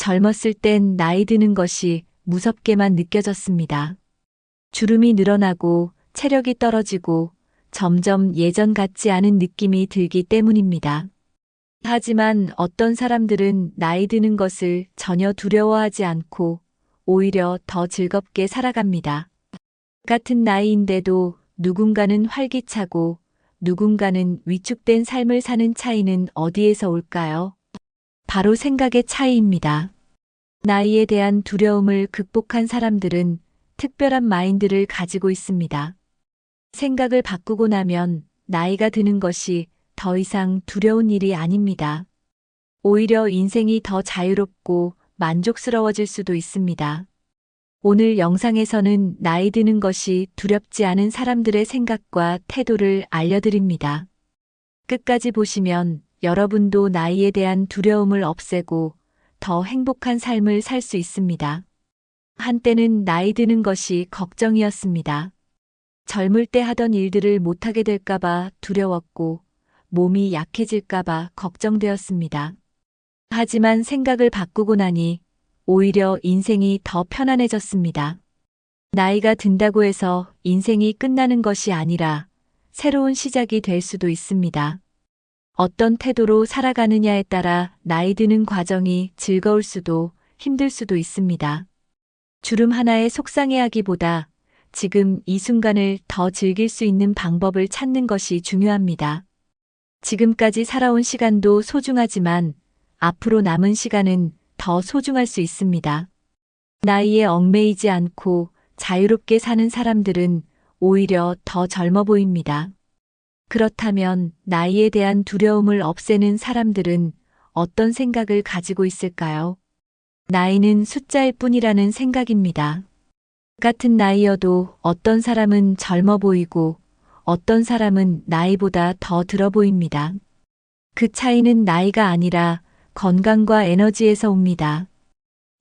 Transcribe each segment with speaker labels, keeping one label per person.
Speaker 1: 젊었을 땐 나이 드는 것이 무섭게만 느껴졌습니다. 주름이 늘어나고 체력이 떨어지고 점점 예전 같지 않은 느낌이 들기 때문입니다. 하지만 어떤 사람들은 나이 드는 것을 전혀 두려워하지 않고 오히려 더 즐겁게 살아갑니다. 같은 나이인데도 누군가는 활기차고 누군가는 위축된 삶을 사는 차이는 어디에서 올까요? 바로 생각의 차이입니다. 나이에 대한 두려움을 극복한 사람들은 특별한 마인드를 가지고 있습니다. 생각을 바꾸고 나면 나이가 드는 것이 더 이상 두려운 일이 아닙니다. 오히려 인생이 더 자유롭고 만족스러워질 수도 있습니다. 오늘 영상에서는 나이 드는 것이 두렵지 않은 사람들의 생각과 태도를 알려드립니다. 끝까지 보시면 여러분도 나이에 대한 두려움을 없애고 더 행복한 삶을 살 수 있습니다. 한때는 나이 드는 것이 걱정이었습니다. 젊을 때 하던 일들을 못하게 될까봐 두려웠고 몸이 약해질까봐 걱정되었습니다. 하지만 생각을 바꾸고 나니 오히려 인생이 더 편안해졌습니다. 나이가 든다고 해서 인생이 끝나는 것이 아니라 새로운 시작이 될 수도 있습니다. 어떤 태도로 살아가느냐에 따라 나이 드는 과정이 즐거울 수도 힘들 수도 있습니다. 주름 하나에 속상해하기보다 지금 이 순간을 더 즐길 수 있는 방법을 찾는 것이 중요합니다. 지금까지 살아온 시간도 소중하지만 앞으로 남은 시간은 더 소중할 수 있습니다. 나이에 얽매이지 않고 자유롭게 사는 사람들은 오히려 더 젊어 보입니다. 그렇다면 나이에 대한 두려움을 없애는 사람들은 어떤 생각을 가지고 있을까요? 나이는 숫자일 뿐이라는 생각입니다. 같은 나이여도 어떤 사람은 젊어 보이고 어떤 사람은 나이보다 더 들어 보입니다. 그 차이는 나이가 아니라 건강과 에너지에서 옵니다.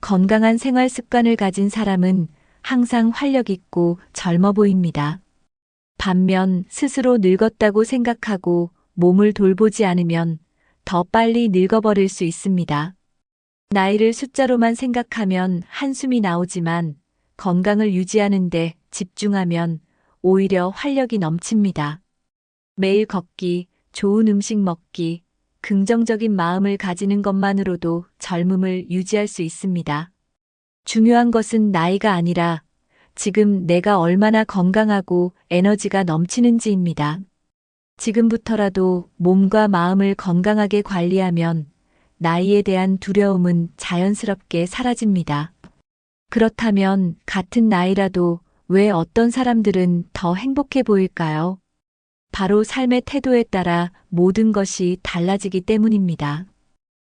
Speaker 1: 건강한 생활 습관을 가진 사람은 항상 활력 있고 젊어 보입니다. 반면 스스로 늙었다고 생각하고 몸을 돌보지 않으면 더 빨리 늙어버릴 수 있습니다. 나이를 숫자로만 생각하면 한숨이 나오지만 건강을 유지하는 데 집중하면 오히려 활력이 넘칩니다. 매일 걷기, 좋은 음식 먹기, 긍정적인 마음을 가지는 것만으로도 젊음을 유지할 수 있습니다. 중요한 것은 나이가 아니라 지금 내가 얼마나 건강하고 에너지가 넘치는지입니다. 지금부터라도 몸과 마음을 건강하게 관리하면 나이에 대한 두려움은 자연스럽게 사라집니다. 그렇다면 같은 나이라도 왜 어떤 사람들은 더 행복해 보일까요? 바로 삶의 태도에 따라 모든 것이 달라지기 때문입니다.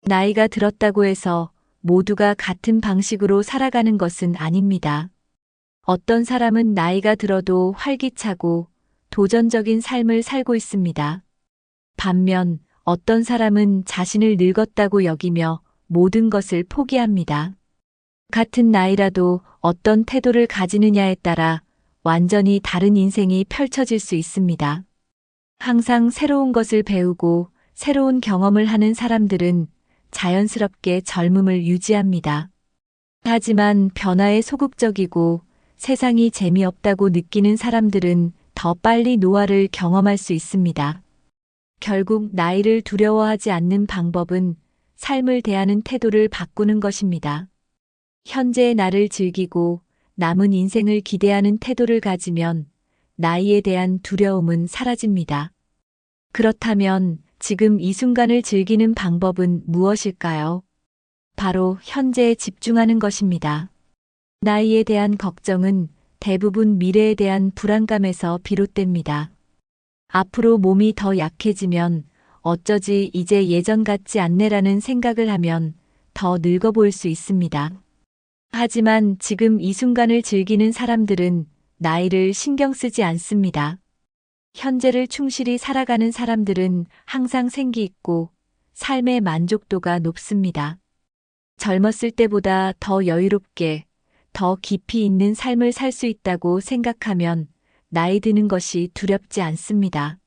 Speaker 1: 나이가 들었다고 해서 모두가 같은 방식으로 살아가는 것은 아닙니다. 어떤 사람은 나이가 들어도 활기차고 도전적인 삶을 살고 있습니다. 반면 어떤 사람은 자신을 늙었다고 여기며 모든 것을 포기합니다. 같은 나이라도 어떤 태도를 가지느냐에 따라 완전히 다른 인생이 펼쳐질 수 있습니다. 항상 새로운 것을 배우고 새로운 경험을 하는 사람들은 자연스럽게 젊음을 유지합니다. 하지만 변화에 소극적이고 세상이 재미없다고 느끼는 사람들은 더 빨리 노화를 경험할 수 있습니다. 결국 나이를 두려워하지 않는 방법은 삶을 대하는 태도를 바꾸는 것입니다. 현재의 나를 즐기고 남은 인생을 기대하는 태도를 가지면 나이에 대한 두려움은 사라집니다. 그렇다면 지금 이 순간을 즐기는 방법은 무엇일까요? 바로 현재에 집중하는 것입니다. 나이에 대한 걱정은 대부분 미래에 대한 불안감에서 비롯됩니다. 앞으로 몸이 더 약해지면 어쩌지 이제 예전 같지 않네라는 생각을 하면 더 늙어 보일 수 있습니다. 하지만 지금 이 순간을 즐기는 사람들은 나이를 신경 쓰지 않습니다. 현재를 충실히 살아가는 사람들은 항상 생기 있고 삶의 만족도가 높습니다. 젊었을 때보다 더 여유롭게, 더 깊이 있는 삶을 살 수 있다고 생각하면 나이 드는 것이 두렵지 않습니다.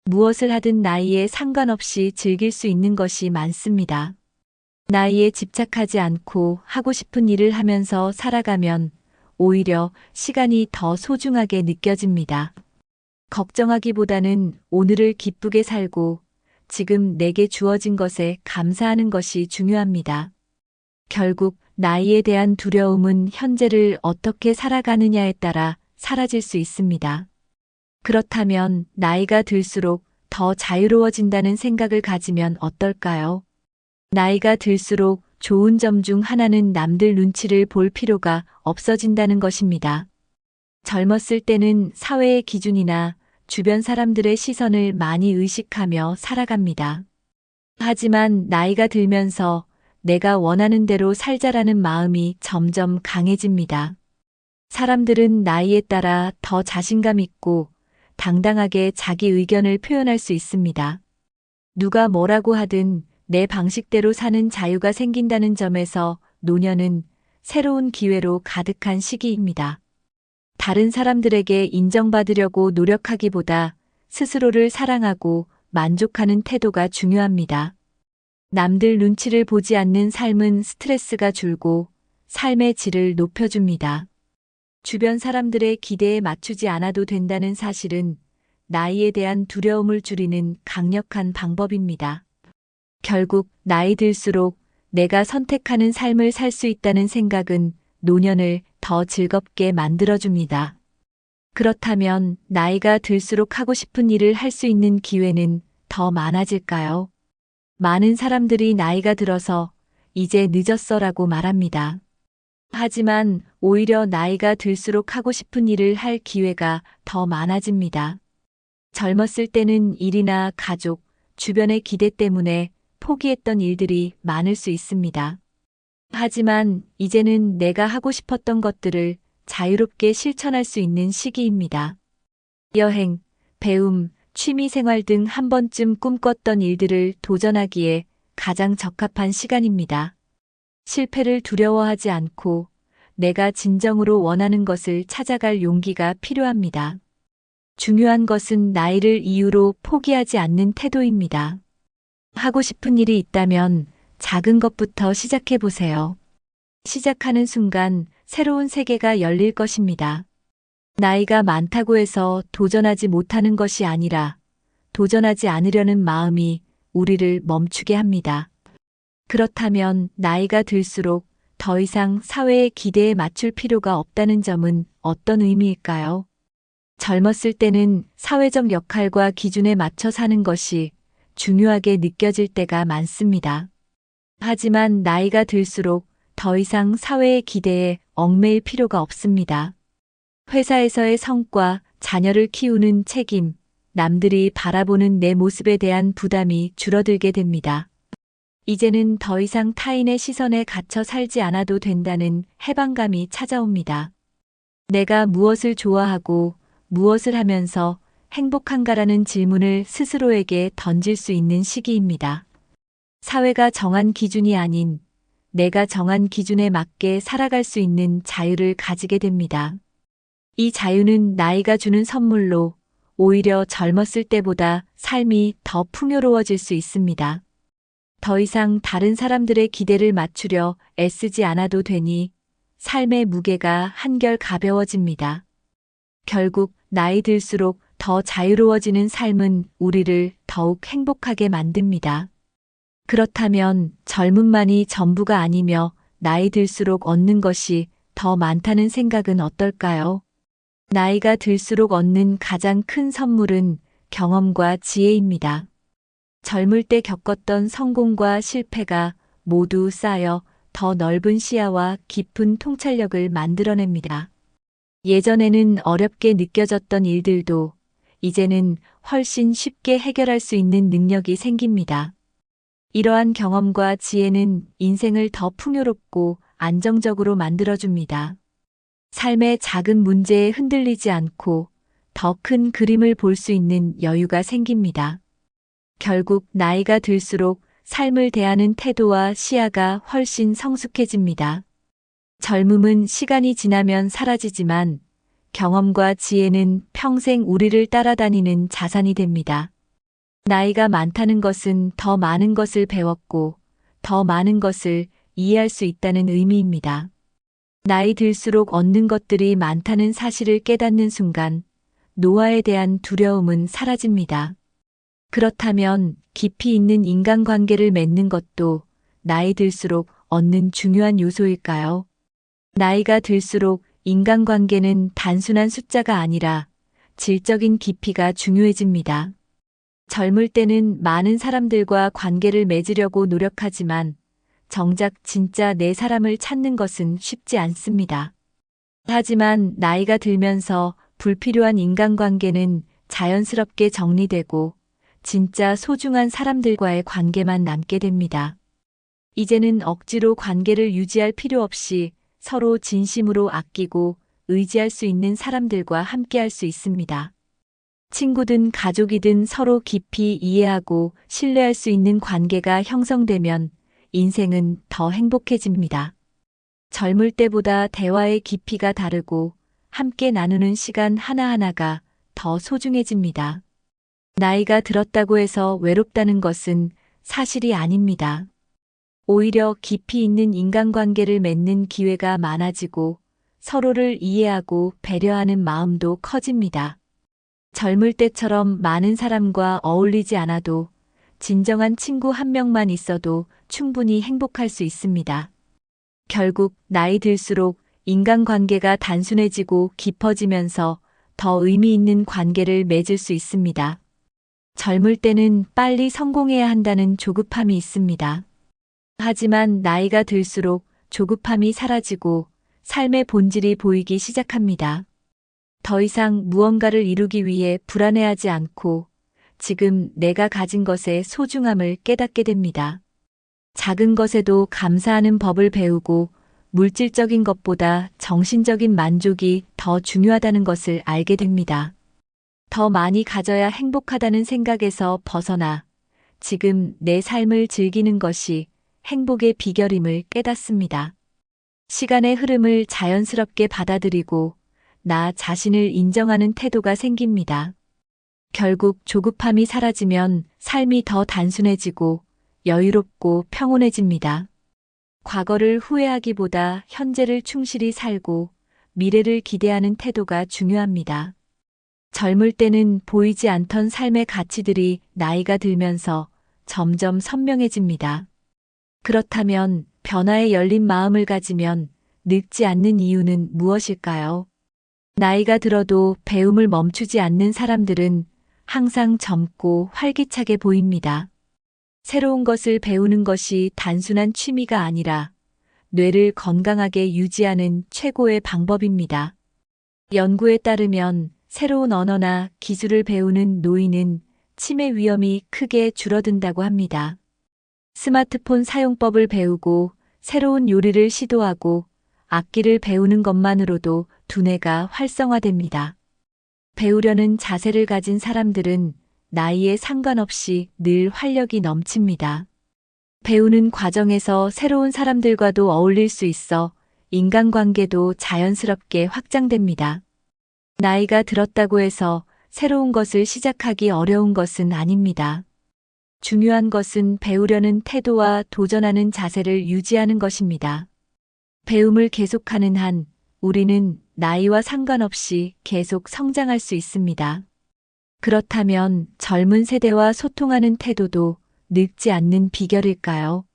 Speaker 1: 무엇을 하든 나이에 상관없이 즐길 수 있는 것이 많습니다. 나이에 집착하지 않고 하고 싶은 일을 하면서 살아가면 오히려 시간이 더 소중하게 느껴집니다. 걱정하기보다는 오늘을 기쁘게 살고 지금 내게 주어진 것에 감사하는 것이 중요합니다. 결국 나이에 대한 두려움은 현재를 어떻게 살아가느냐에 따라 사라질 수 있습니다. 그렇다면 나이가 들수록 더 자유로워진다는 생각을 가지면 어떨까요? 나이가 들수록 좋은 점 중 하나는 남들 눈치를 볼 필요가 없어진다는 것입니다. 젊었을 때는 사회의 기준이나 주변 사람들의 시선을 많이 의식하며 살아갑니다. 하지만 나이가 들면서 내가 원하는 대로 살자라는 마음이 점점 강해집니다. 사람들은 나이에 따라 더 자신감 있고 당당하게 자기 의견을 표현할 수 있습니다. 누가 뭐라고 하든 내 방식대로 사는 자유가 생긴다는 점에서 노년은 새로운 기회로 가득한 시기입니다. 다른 사람들에게 인정받으려고 노력하기보다 스스로를 사랑하고 만족하는 태도가 중요합니다. 남들 눈치를 보지 않는 삶은 스트레스가 줄고 삶의 질을 높여줍니다. 주변 사람들의 기대에 맞추지 않아도 된다는 사실은 나이에 대한 두려움을 줄이는 강력한 방법입니다. 결국 나이 들수록 내가 선택하는 삶을 살 수 있다는 생각은 노년을 더 즐겁게 만들어줍니다. 그렇다면 나이가 들수록 하고 싶은 일을 할 수 있는 기회는 더 많아질까요? 많은 사람들이 나이가 들어서 이제 늦었어라고 말합니다. 하지만 오히려 나이가 들수록 하고 싶은 일을 할 기회가 더 많아집니다. 젊었을 때는 일이나 가족, 주변의 기대 때문에 포기했던 일들이 많을 수 있습니다. 하지만 이제는 내가 하고 싶었던 것들을 자유롭게 실천할 수 있는 시기입니다. 여행, 배움, 취미생활 등 한 번쯤 꿈꿨던 일들을 도전하기에 가장 적합한 시간입니다. 실패를 두려워하지 않고 내가 진정으로 원하는 것을 찾아갈 용기가 필요합니다. 중요한 것은 나이를 이유로 포기하지 않는 태도입니다. 하고 싶은 일이 있다면 작은 것부터 시작해 보세요. 시작하는 순간 새로운 세계가 열릴 것입니다. 나이가 많다고 해서 도전하지 못하는 것이 아니라 도전하지 않으려는 마음이 우리를 멈추게 합니다. 그렇다면 나이가 들수록 더 이상 사회의 기대에 맞출 필요가 없다는 점은 어떤 의미일까요? 젊었을 때는 사회적 역할과 기준에 맞춰 사는 것이 중요하게 느껴질 때가 많습니다. 하지만 나이가 들수록 더 이상 사회의 기대에 얽매일 필요가 없습니다. 회사에서의 성과, 자녀를 키우는 책임, 남들이 바라보는 내 모습에 대한 부담이 줄어들게 됩니다. 이제는 더 이상 타인의 시선에 갇혀 살지 않아도 된다는 해방감이 찾아옵니다. 내가 무엇을 좋아하고 무엇을 하면서 행복한가라는 질문을 스스로에게 던질 수 있는 시기입니다. 사회가 정한 기준이 아닌 내가 정한 기준에 맞게 살아갈 수 있는 자유를 가지게 됩니다. 이 자유는 나이가 주는 선물로 오히려 젊었을 때보다 삶이 더 풍요로워질 수 있습니다. 더 이상 다른 사람들의 기대를 맞추려 애쓰지 않아도 되니 삶의 무게가 한결 가벼워집니다. 결국 나이 들수록 더 자유로워지는 삶은 우리를 더욱 행복하게 만듭니다. 그렇다면 젊음만이 전부가 아니며 나이 들수록 얻는 것이 더 많다는 생각은 어떨까요? 나이가 들수록 얻는 가장 큰 선물은 경험과 지혜입니다. 젊을 때 겪었던 성공과 실패가 모두 쌓여 더 넓은 시야와 깊은 통찰력을 만들어냅니다. 예전에는 어렵게 느껴졌던 일들도 이제는 훨씬 쉽게 해결할 수 있는 능력이 생깁니다. 이러한 경험과 지혜는 인생을 더 풍요롭고 안정적으로 만들어줍니다. 삶의 작은 문제에 흔들리지 않고 더 큰 그림을 볼 수 있는 여유가 생깁니다. 결국 나이가 들수록 삶을 대하는 태도와 시야가 훨씬 성숙해집니다. 젊음은 시간이 지나면 사라지지만 경험과 지혜는 평생 우리를 따라다니는 자산이 됩니다. 나이가 많다는 것은 더 많은 것을 배웠고 더 많은 것을 이해할 수 있다는 의미입니다. 나이 들수록 얻는 것들이 많다는 사실을 깨닫는 순간 노화에 대한 두려움은 사라집니다. 그렇다면 깊이 있는 인간관계를 맺는 것도 나이 들수록 얻는 중요한 요소일까요? 나이가 들수록 인간관계는 단순한 숫자가 아니라 질적인 깊이가 중요해집니다. 젊을 때는 많은 사람들과 관계를 맺으려고 노력하지만 정작 진짜 내 사람을 찾는 것은 쉽지 않습니다. 하지만 나이가 들면서 불필요한 인간관계는 자연스럽게 정리되고 진짜 소중한 사람들과의 관계만 남게 됩니다. 이제는 억지로 관계를 유지할 필요 없이 서로 진심으로 아끼고 의지할 수 있는 사람들과 함께할 수 있습니다. 친구든 가족이든 서로 깊이 이해하고 신뢰할 수 있는 관계가 형성되면 인생은 더 행복해집니다. 젊을 때보다 대화의 깊이가 다르고 함께 나누는 시간 하나하나가 더 소중해집니다. 나이가 들었다고 해서 외롭다는 것은 사실이 아닙니다. 오히려 깊이 있는 인간관계를 맺는 기회가 많아지고 서로를 이해하고 배려하는 마음도 커집니다. 젊을 때처럼 많은 사람과 어울리지 않아도 진정한 친구 한 명만 있어도 충분히 행복할 수 있습니다. 결국 나이 들수록 인간관계가 단순해지고 깊어지면서 더 의미 있는 관계를 맺을 수 있습니다. 젊을 때는 빨리 성공해야 한다는 조급함이 있습니다. 하지만 나이가 들수록 조급함이 사라지고 삶의 본질이 보이기 시작합니다. 더 이상 무언가를 이루기 위해 불안해하지 않고 지금 내가 가진 것의 소중함을 깨닫게 됩니다. 작은 것에도 감사하는 법을 배우고 물질적인 것보다 정신적인 만족이 더 중요하다는 것을 알게 됩니다. 더 많이 가져야 행복하다는 생각에서 벗어나 지금 내 삶을 즐기는 것이 행복의 비결임을 깨닫습니다. 시간의 흐름을 자연스럽게 받아들이고 나 자신을 인정하는 태도가 생깁니다. 결국 조급함이 사라지면 삶이 더 단순해지고 여유롭고 평온해집니다. 과거를 후회하기보다 현재를 충실히 살고 미래를 기대하는 태도가 중요합니다. 젊을 때는 보이지 않던 삶의 가치들이 나이가 들면서 점점 선명해집니다. 그렇다면 변화에 열린 마음을 가지면 늙지 않는 이유는 무엇일까요? 나이가 들어도 배움을 멈추지 않는 사람들은 항상 젊고 활기차게 보입니다. 새로운 것을 배우는 것이 단순한 취미가 아니라 뇌를 건강하게 유지하는 최고의 방법입니다. 연구에 따르면 새로운 언어나 기술을 배우는 노인은 치매 위험이 크게 줄어든다고 합니다. 스마트폰 사용법을 배우고 새로운 요리를 시도하고 악기를 배우는 것만으로도 두뇌가 활성화됩니다. 배우려는 자세를 가진 사람들은 나이에 상관없이 늘 활력이 넘칩니다. 배우는 과정에서 새로운 사람들과도 어울릴 수 있어 인간관계도 자연스럽게 확장됩니다. 나이가 들었다고 해서 새로운 것을 시작하기 어려운 것은 아닙니다. 중요한 것은 배우려는 태도와 도전하는 자세를 유지하는 것입니다. 배움을 계속하는 한 우리는 나이와 상관없이 계속 성장할 수 있습니다. 그렇다면 젊은 세대와 소통하는 태도도 늙지 않는 비결일까요?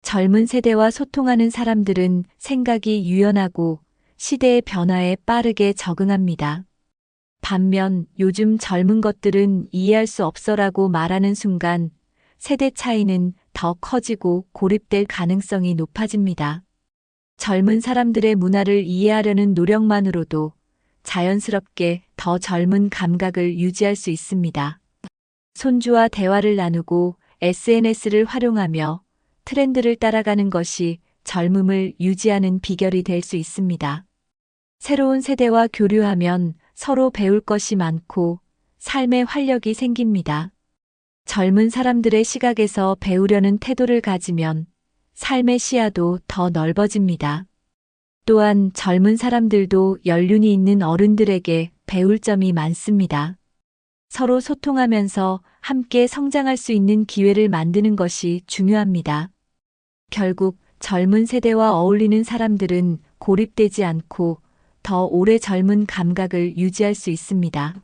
Speaker 1: 젊은 세대와 소통하는 사람들은 생각이 유연하고 시대의 변화에 빠르게 적응합니다. 반면 요즘 젊은 것들은 이해할 수 없어라고 말하는 순간 세대 차이는 더 커지고 고립될 가능성이 높아집니다. 젊은 사람들의 문화를 이해하려는 노력만으로도 자연스럽게 더 젊은 감각을 유지할 수 있습니다. 손주와 대화를 나누고 SNS를 활용하며 트렌드를 따라가는 것이 젊음을 유지하는 비결이 될 수 있습니다. 새로운 세대와 교류하면 서로 배울 것이 많고 삶의 활력이 생깁니다. 젊은 사람들의 시각에서 배우려는 태도를 가지면 삶의 시야도 더 넓어집니다. 또한 젊은 사람들도 연륜이 있는 어른들에게 배울 점이 많습니다. 서로 소통하면서 함께 성장할 수 있는 기회를 만드는 것이 중요합니다. 결국 젊은 세대와 어울리는 사람들은 고립되지 않고 더 오래 젊은 감각을 유지할 수 있습니다.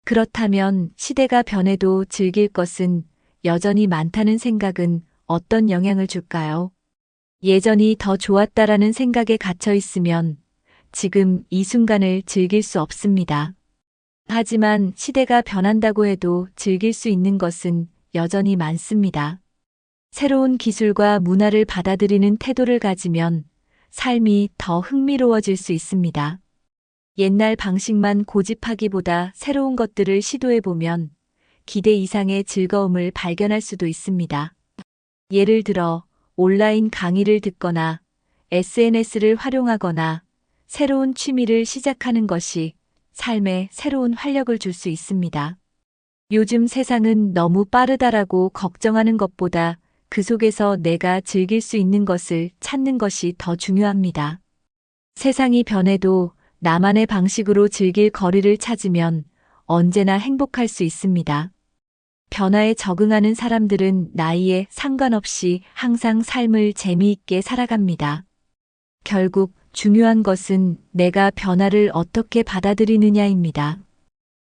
Speaker 1: 그렇다면 시대가 변해도 즐길 것은 여전히 많다는 생각은 어떤 영향을 줄까요? 예전이 더 좋았다라는 생각에 갇혀 있으면 지금 이 순간을 즐길 수 없습니다. 하지만 시대가 변한다고 해도 즐길 수 있는 것은 여전히 많습니다. 새로운 기술과 문화를 받아들이는 태도를 가지면 삶이 더 흥미로워질 수 있습니다. 옛날 방식만 고집하기보다 새로운 것들을 시도해보면 기대 이상의 즐거움을 발견할 수도 있습니다. 예를 들어 온라인 강의를 듣거나 SNS를 활용하거나 새로운 취미를 시작하는 것이 삶에 새로운 활력을 줄 수 있습니다. 요즘 세상은 너무 빠르다라고 걱정하는 것보다 그 속에서 내가 즐길 수 있는 것을 찾는 것이 더 중요합니다. 세상이 변해도 나만의 방식으로 즐길 거리를 찾으면 언제나 행복할 수 있습니다. 변화에 적응하는 사람들은 나이에 상관없이 항상 삶을 재미있게 살아갑니다. 결국 중요한 것은 내가 변화를 어떻게 받아들이느냐입니다.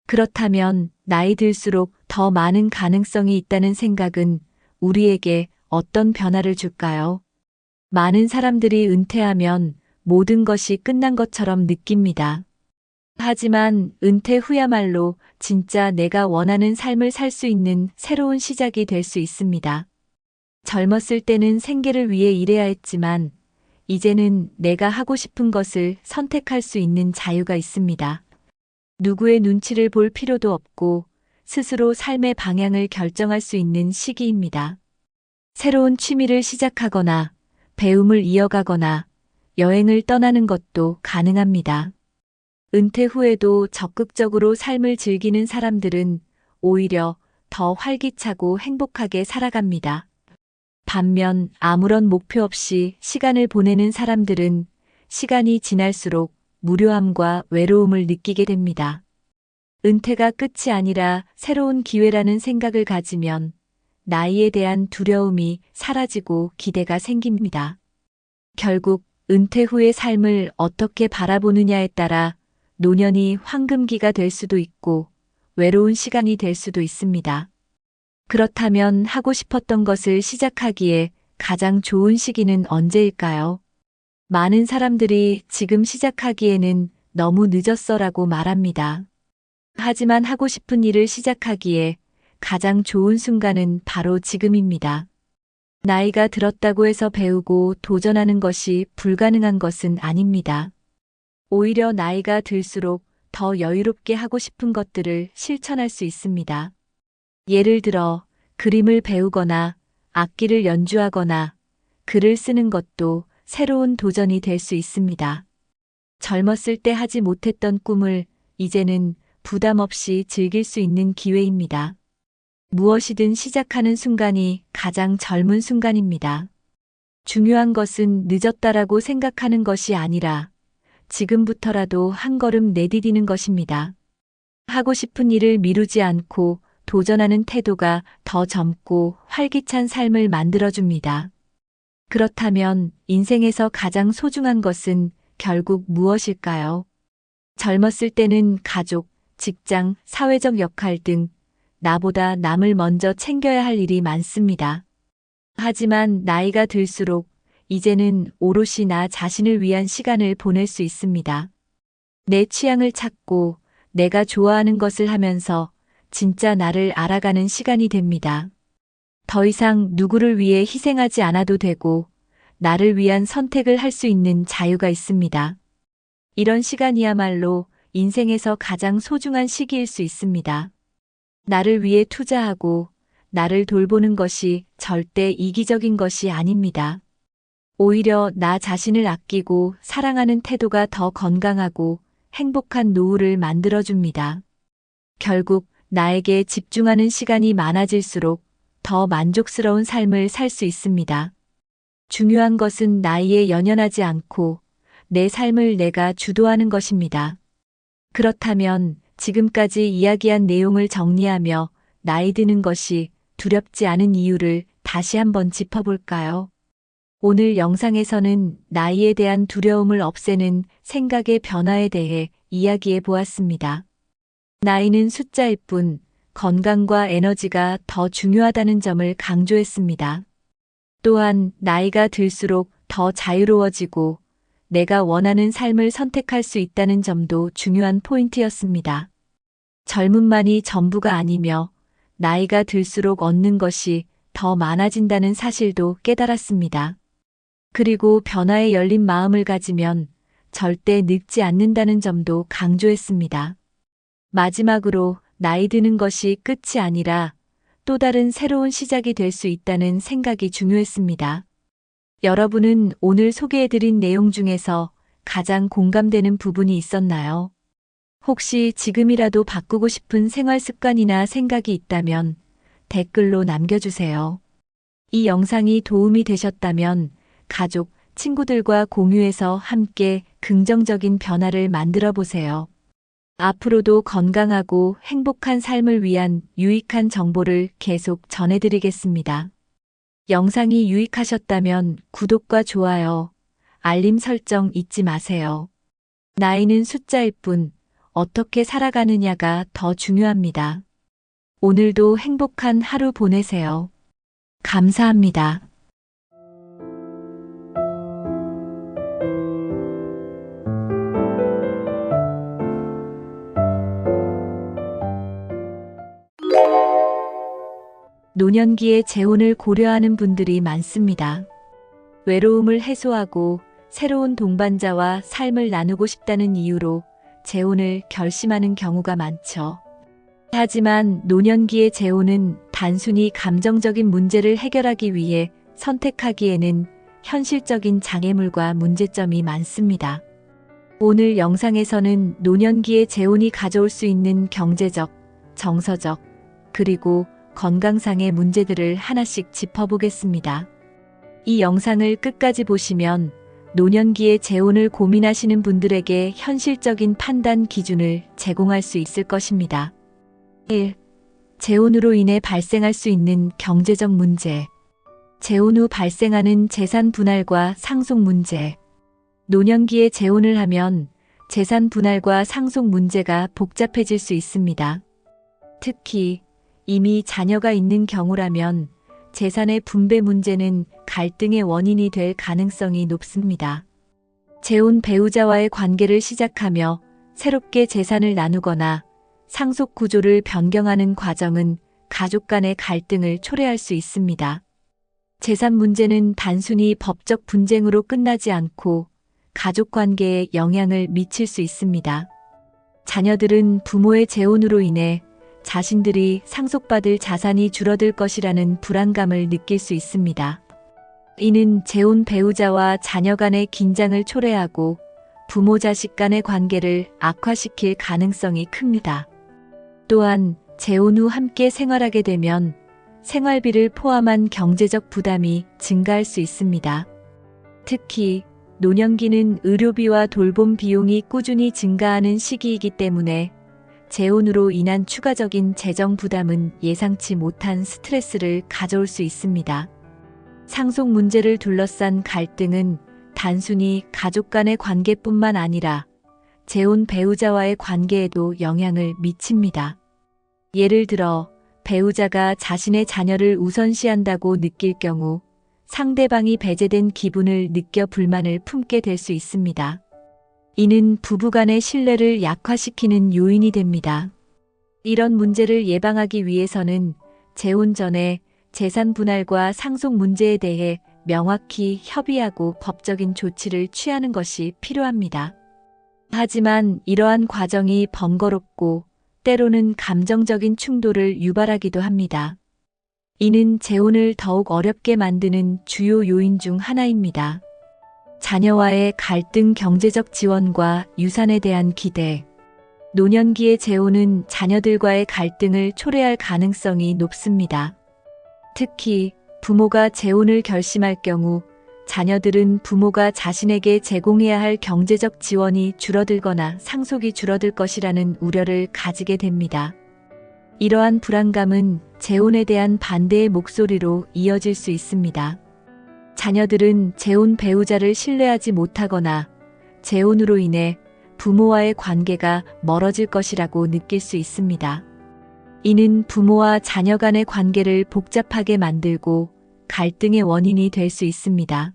Speaker 1: 그렇다면 나이 들수록 더 많은 가능성이 있다는 생각은 우리에게 어떤 변화를 줄까요? 많은 사람들이 은퇴하면 모든 것이 끝난 것처럼 느낍니다. 하지만 은퇴 후야말로 진짜 내가 원하는 삶을 살 수 있는 새로운 시작이 될 수 있습니다. 젊었을 때는 생계를 위해 일해야 했지만 이제는 내가 하고 싶은 것을 선택할 수 있는 자유가 있습니다. 누구의 눈치를 볼 필요도 없고 스스로 삶의 방향을 결정할 수 있는 시기입니다. 새로운 취미를 시작하거나 배움을 이어가거나 여행을 떠나는 것도 가능합니다. 은퇴 후에도 적극적으로 삶을 즐기는 사람들은 오히려 더 활기차고 행복하게 살아갑니다. 반면 아무런 목표 없이 시간을 보내는 사람들은 시간이 지날수록 무료함과 외로움을 느끼게 됩니다. 은퇴가 끝이 아니라 새로운 기회라는 생각을 가지면 나이에 대한 두려움이 사라지고 기대가 생깁니다. 결국 은퇴 후의 삶을 어떻게 바라보느냐에 따라 노년이 황금기가 될 수도 있고 외로운 시간이 될 수도 있습니다. 그렇다면 하고 싶었던 것을 시작하기에 가장 좋은 시기는 언제일까요? 많은 사람들이 지금 시작하기에는 너무 늦었어라고 말합니다. 하지만 하고 싶은 일을 시작하기에 가장 좋은 순간은 바로 지금입니다. 나이가 들었다고 해서 배우고 도전하는 것이 불가능한 것은 아닙니다. 오히려 나이가 들수록 더 여유롭게 하고 싶은 것들을 실천할 수 있습니다. 예를 들어 그림을 배우거나 악기를 연주하거나 글을 쓰는 것도 새로운 도전이 될 수 있습니다. 젊었을 때 하지 못했던 꿈을 이제는 부담 없이 즐길 수 있는 기회입니다. 무엇이든 시작하는 순간이 가장 젊은 순간입니다. 중요한 것은 늦었다라고 생각하는 것이 아니라 지금부터라도 한 걸음 내디디는 것입니다. 하고 싶은 일을 미루지 않고 도전하는 태도가 더 젊고 활기찬 삶을 만들어줍니다. 그렇다면 인생에서 가장 소중한 것은 결국 무엇일까요? 젊었을 때는 가족, 직장, 사회적 역할 등 나보다 남을 먼저 챙겨야 할 일이 많습니다. 하지만 나이가 들수록 이제는 오롯이 나 자신을 위한 시간을 보낼 수 있습니다. 내 취향을 찾고 내가 좋아하는 것을 하면서 진짜 나를 알아가는 시간이 됩니다. 더 이상 누구를 위해 희생하지 않아도 되고 나를 위한 선택을 할 수 있는 자유가 있습니다. 이런 시간이야말로 인생에서 가장 소중한 시기일 수 있습니다. 나를 위해 투자하고 나를 돌보는 것이 절대 이기적인 것이 아닙니다. 오히려 나 자신을 아끼고 사랑하는 태도가 더 건강하고 행복한 노후를 만들어줍니다. 결국 나에게 집중하는 시간이 많아질수록 더 만족스러운 삶을 살 수 있습니다. 중요한 것은 나이에 연연하지 않고 내 삶을 내가 주도하는 것입니다. 그렇다면 지금까지 이야기한 내용을 정리하며 나이 드는 것이 두렵지 않은 이유를 다시 한번 짚어볼까요? 오늘 영상에서는 나이에 대한 두려움을 없애는 생각의 변화에 대해 이야기해 보았습니다. 나이는 숫자일 뿐 건강과 에너지가 더 중요하다는 점을 강조했습니다. 또한 나이가 들수록 더 자유로워지고 내가 원하는 삶을 선택할 수 있다는 점도 중요한 포인트였습니다. 젊음만이 전부가 아니며 나이가 들수록 얻는 것이 더 많아진다는 사실도 깨달았습니다. 그리고 변화에 열린 마음을 가지면 절대 늙지 않는다는 점도 강조했습니다. 마지막으로 나이 드는 것이 끝이 아니라 또 다른 새로운 시작이 될 수 있다는 생각이 중요했습니다. 여러분은 오늘 소개해드린 내용 중에서 가장 공감되는 부분이 있었나요? 혹시 지금이라도 바꾸고 싶은 생활 습관이나 생각이 있다면 댓글로 남겨주세요. 이 영상이 도움이 되셨다면 가족, 친구들과 공유해서 함께 긍정적인 변화를 만들어 보세요. 앞으로도 건강하고 행복한 삶을 위한 유익한 정보를 계속 전해드리겠습니다. 영상이 유익하셨다면 구독과 좋아요, 알림 설정 잊지 마세요. 나이는 숫자일 뿐 어떻게 살아가느냐가 더 중요합니다. 오늘도 행복한 하루 보내세요. 감사합니다. 노년기의 재혼을 고려하는 분들이 많습니다. 외로움을 해소하고 새로운 동반자와 삶을 나누고 싶다는 이유로 재혼을 결심하는 경우가 많죠. 하지만 노년기의 재혼은 단순히 감정적인 문제를 해결하기 위해 선택하기에는 현실적인 장애물과 문제점이 많습니다. 오늘 영상에서는 노년기의 재혼이 가져올 수 있는 경제적, 정서적, 그리고 건강상의 문제들을 하나씩 짚어보겠습니다. 이 영상을 끝까지 보시면 노년기의 재혼을 고민하시는 분들에게 현실적인 판단 기준을 제공할 수 있을 것입니다. 1. 재혼으로 인해 발생할 수 있는 경제적 문제. 재혼 후 발생하는 재산 분할과 상속 문제. 노년기에 재혼을 하면 재산 분할과 상속 문제가 복잡해질 수 있습니다. 특히 이미 자녀가 있는 경우라면 재산의 분배 문제는 갈등의 원인이 될 가능성이 높습니다. 재혼 배우자와의 관계를 시작하며 새롭게 재산을 나누거나 상속 구조를 변경하는 과정은 가족 간의 갈등을 초래할 수 있습니다. 재산 문제는 단순히 법적 분쟁으로 끝나지 않고 가족 관계에 영향을 미칠 수 있습니다. 자녀들은 부모의 재혼으로 인해 자신들이 상속받을 자산이 줄어들 것이라는 불안감을 느낄 수 있습니다. 이는 재혼 배우자와 자녀 간의 긴장을 초래하고 부모 자식 간의 관계를 악화시킬 가능성이 큽니다. 또한 재혼 후 함께 생활하게 되면 생활비를 포함한 경제적 부담이 증가할 수 있습니다. 특히 노년기는 의료비와 돌봄 비용이 꾸준히 증가하는 시기이기 때문에 재혼으로 인한 추가적인 재정 부담은 예상치 못한 스트레스를 가져올 수 있습니다. 상속 문제를 둘러싼 갈등은 단순히 가족 간의 관계뿐만 아니라 재혼 배우자와의 관계에도 영향을 미칩니다. 예를 들어 배우자가 자신의 자녀를 우선시한다고 느낄 경우 상대방이 배제된 기분을 느껴 불만을 품게 될 수 있습니다. 이는 부부간의 신뢰를 약화시키는 요인이 됩니다. 이런 문제를 예방하기 위해서는 재혼 전에 재산 분할과 상속 문제에 대해 명확히 협의하고 법적인 조치를 취하는 것이 필요합니다. 하지만 이러한 과정이 번거롭고 때로는 감정적인 충돌을 유발하기도 합니다. 이는 재혼을 더욱 어렵게 만드는 주요 요인 중 하나입니다. 자녀와의 갈등, 경제적 지원과 유산에 대한 기대. 노년기의 재혼은 자녀들과의 갈등을 초래할 가능성이 높습니다. 특히 부모가 재혼을 결심할 경우 자녀들은 부모가 자신에게 제공해야 할 경제적 지원이 줄어들거나 상속이 줄어들 것이라는 우려를 가지게 됩니다. 이러한 불안감은 재혼에 대한 반대의 목소리로 이어질 수 있습니다. 자녀들은 재혼 배우자를 신뢰하지 못하거나 재혼으로 인해 부모와의 관계가 멀어질 것이라고 느낄 수 있습니다. 이는 부모와 자녀 간의 관계를 복잡하게 만들고 갈등의 원인이 될 수 있습니다.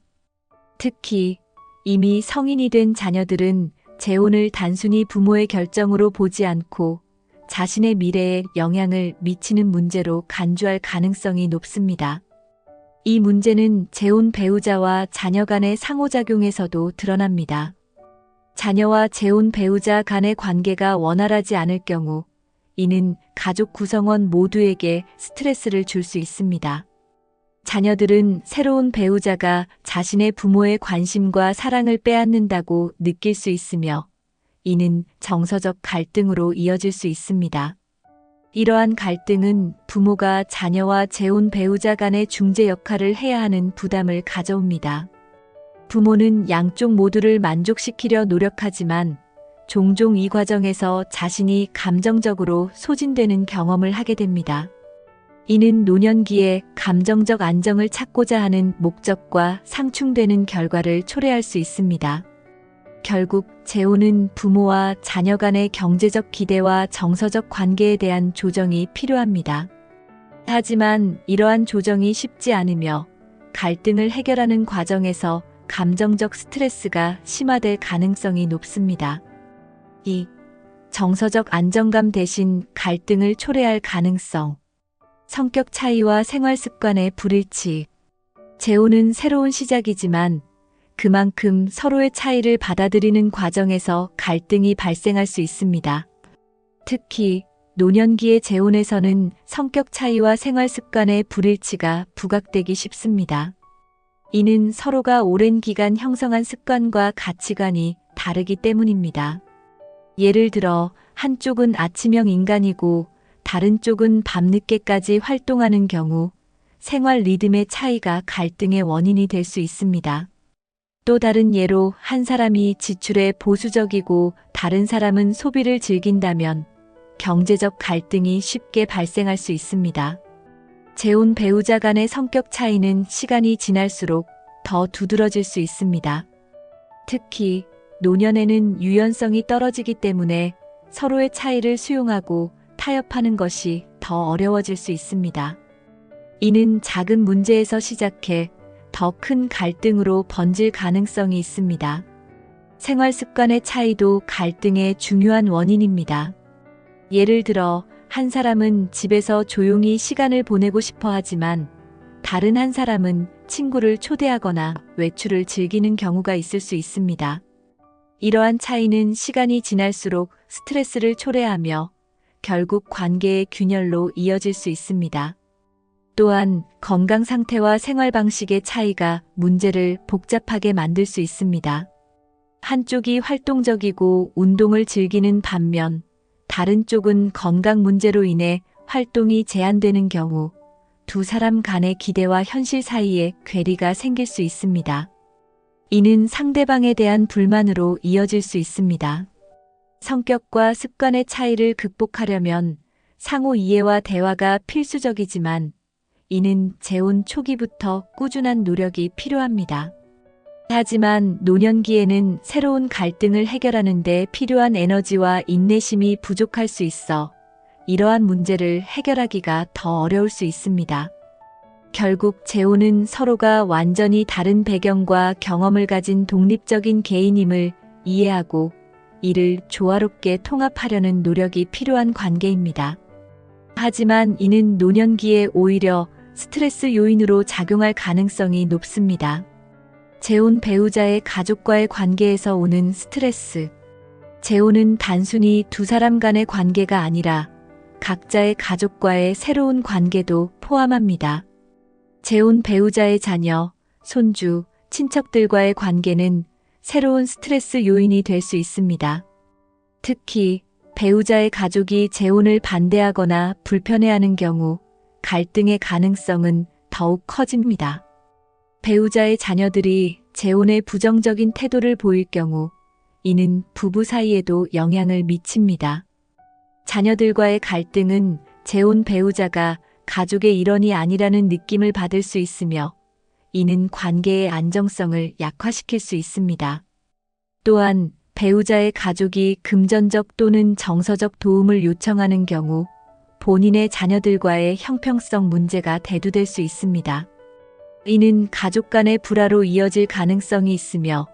Speaker 1: 특히 이미 성인이 된 자녀들은 재혼을 단순히 부모의 결정으로 보지 않고 자신의 미래에 영향을 미치는 문제로 간주할 가능성이 높습니다. 이 문제는 재혼 배우자와 자녀 간의 상호작용에서도 드러납니다. 자녀와 재혼 배우자 간의 관계가 원활하지 않을 경우 이는 가족 구성원 모두에게 스트레스를 줄 수 있습니다. 자녀들은 새로운 배우자가 자신의 부모의 관심과 사랑을 빼앗는다고 느낄 수 있으며 이는 정서적 갈등으로 이어질 수 있습니다. 이러한 갈등은 부모가 자녀와 재혼 배우자 간의 중재 역할을 해야 하는 부담을 가져옵니다. 부모는 양쪽 모두를 만족시키려 노력하지만 종종 이 과정에서 자신이 감정적으로 소진되는 경험을 하게 됩니다. 이는 노년기에 감정적 안정을 찾고자 하는 목적과 상충되는 결과를 초래할 수 있습니다. 결국 재혼은 부모와 자녀 간의 경제적 기대와 정서적 관계에 대한 조정이 필요합니다. 하지만 이러한 조정이 쉽지 않으며 갈등을 해결하는 과정에서 감정적 스트레스가 심화될 가능성이 높습니다. 2. 정서적 안정감 대신 갈등을 초래할 가능성. 성격 차이와 생활 습관의 불일치. 재혼은 새로운 시작이지만 그만큼 서로의 차이를 받아들이는 과정에서 갈등이 발생할 수 있습니다. 특히 노년기의 재혼에서는 성격 차이와 생활 습관의 불일치가 부각되기 쉽습니다. 이는 서로가 오랜 기간 형성한 습관과 가치관이 다르기 때문입니다. 예를 들어 한쪽은 아침형 인간이고 다른 쪽은 밤늦게까지 활동하는 경우 생활 리듬의 차이가 갈등의 원인이 될 수 있습니다. 또 다른 예로 한 사람이 지출에 보수적이고 다른 사람은 소비를 즐긴다면 경제적 갈등이 쉽게 발생할 수 있습니다. 재혼 배우자 간의 성격 차이는 시간이 지날수록 더 두드러질 수 있습니다. 특히 노년에는 유연성이 떨어지기 때문에 서로의 차이를 수용하고 타협하는 것이 더 어려워질 수 있습니다. 이는 작은 문제에서 시작해 더 큰 갈등으로 번질 가능성이 있습니다. 생활 습관의 차이도 갈등의 중요한 원인입니다. 예를 들어 한 사람은 집에서 조용히 시간을 보내고 싶어 하지만 다른 한 사람은 친구를 초대하거나 외출을 즐기는 경우가 있을 수 있습니다. 이러한 차이는 시간이 지날수록 스트레스를 초래하며 결국 관계의 균열로 이어질 수 있습니다. 또한 건강 상태와 생활 방식의 차이가 문제를 복잡하게 만들 수 있습니다. 한쪽이 활동적이고 운동을 즐기는 반면 다른 쪽은 건강 문제로 인해 활동이 제한되는 경우 두 사람 간의 기대와 현실 사이에 괴리가 생길 수 있습니다. 이는 상대방에 대한 불만으로 이어질 수 있습니다. 성격과 습관의 차이를 극복하려면 상호 이해와 대화가 필수적이지만 이는 재혼 초기부터 꾸준한 노력이 필요합니다. 하지만 노년기에는 새로운 갈등을 해결하는 데 필요한 에너지와 인내심이 부족할 수 있어 이러한 문제를 해결하기가 더 어려울 수 있습니다. 결국 재혼은 서로가 완전히 다른 배경과 경험을 가진 독립적인 개인임을 이해하고 이를 조화롭게 통합하려는 노력이 필요한 관계입니다. 하지만 이는 노년기에 오히려 스트레스 요인으로 작용할 가능성이 높습니다. 재혼 배우자의 가족과의 관계에서 오는 스트레스. 재혼은 단순히 두 사람 간의 관계가 아니라 각자의 가족과의 새로운 관계도 포함합니다. 재혼 배우자의 자녀, 손주, 친척들과의 관계는 새로운 스트레스 요인이 될 수 있습니다. 특히 배우자의 가족이 재혼을 반대하거나 불편해하는 경우 갈등의 가능성은 더욱 커집니다. 배우자의 자녀들이 재혼에 부정적인 태도를 보일 경우 이는 부부 사이에도 영향을 미칩니다. 자녀들과의 갈등은 재혼 배우자가 가족의 일원이 아니라는 느낌을 받을 수 있으며 이는 관계의 안정성을 약화시킬 수 있습니다. 또한 배우자의 가족이 금전적 또는 정서적 도움을 요청하는 경우 본인의 자녀들과의 형평성 문제가 대두될 수 있습니다. 이는 가족 간의 불화로 이어질 가능성이 있으며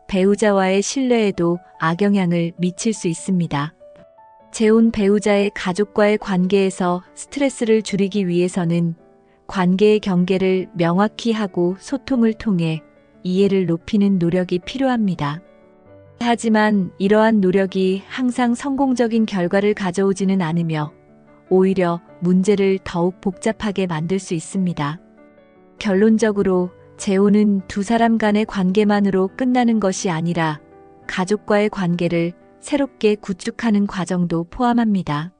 Speaker 1: 배우자와의 신뢰에도 악영향을 미칠 수 있습니다. 재혼 배우자의 가족과의 관계에서 스트레스를 줄이기 위해서는 관계의 경계를 명확히 하고 소통을 통해 이해를 높이는 노력이 필요합니다. 하지만 이러한 노력이 항상 성공적인 결과를 가져오지는 않으며 오히려 문제를 더욱 복잡하게 만들 수 있습니다. 결론적으로 재혼은 두 사람 간의 관계만으로 끝나는 것이 아니라 가족과의 관계를 새롭게 구축하는 과정도 포함합니다.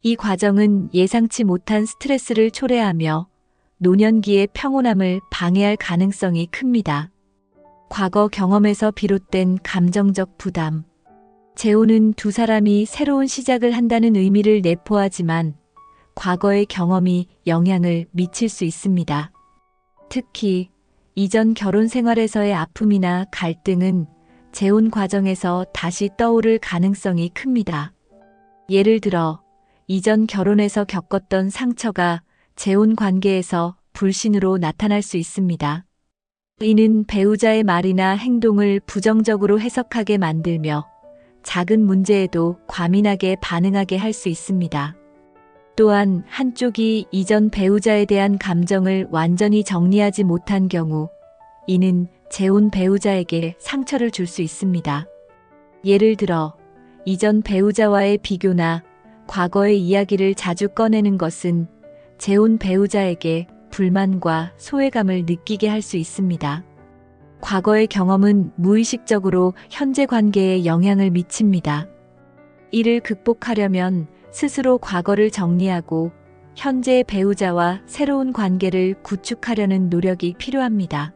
Speaker 1: 이 과정은 예상치 못한 스트레스를 초래하며 노년기의 평온함을 방해할 가능성이 큽니다. 과거 경험에서 비롯된 감정적 부담. 재혼은 두 사람이 새로운 시작을 한다는 의미를 내포하지만 과거의 경험이 영향을 미칠 수 있습니다. 특히 이전 결혼 생활에서의 아픔이나 갈등은 재혼 과정에서 다시 떠오를 가능성이 큽니다. 예를 들어 이전 결혼에서 겪었던 상처가 재혼 관계에서 불신으로 나타날 수 있습니다. 이는 배우자의 말이나 행동을 부정적으로 해석하게 만들며 작은 문제에도 과민하게 반응하게 할 수 있습니다. 또한 한쪽이 이전 배우자에 대한 감정을 완전히 정리하지 못한 경우 이는 재혼 배우자에게 상처를 줄 수 있습니다. 예를 들어 이전 배우자와의 비교나 과거의 이야기를 자주 꺼내는 것은 재혼 배우자에게 불만과 소외감을 느끼게 할 수 있습니다. 과거의 경험은 무의식적으로 현재 관계에 영향을 미칩니다. 이를 극복하려면 스스로 과거를 정리하고 현재의 배우자와 새로운 관계를 구축하려는 노력이 필요합니다.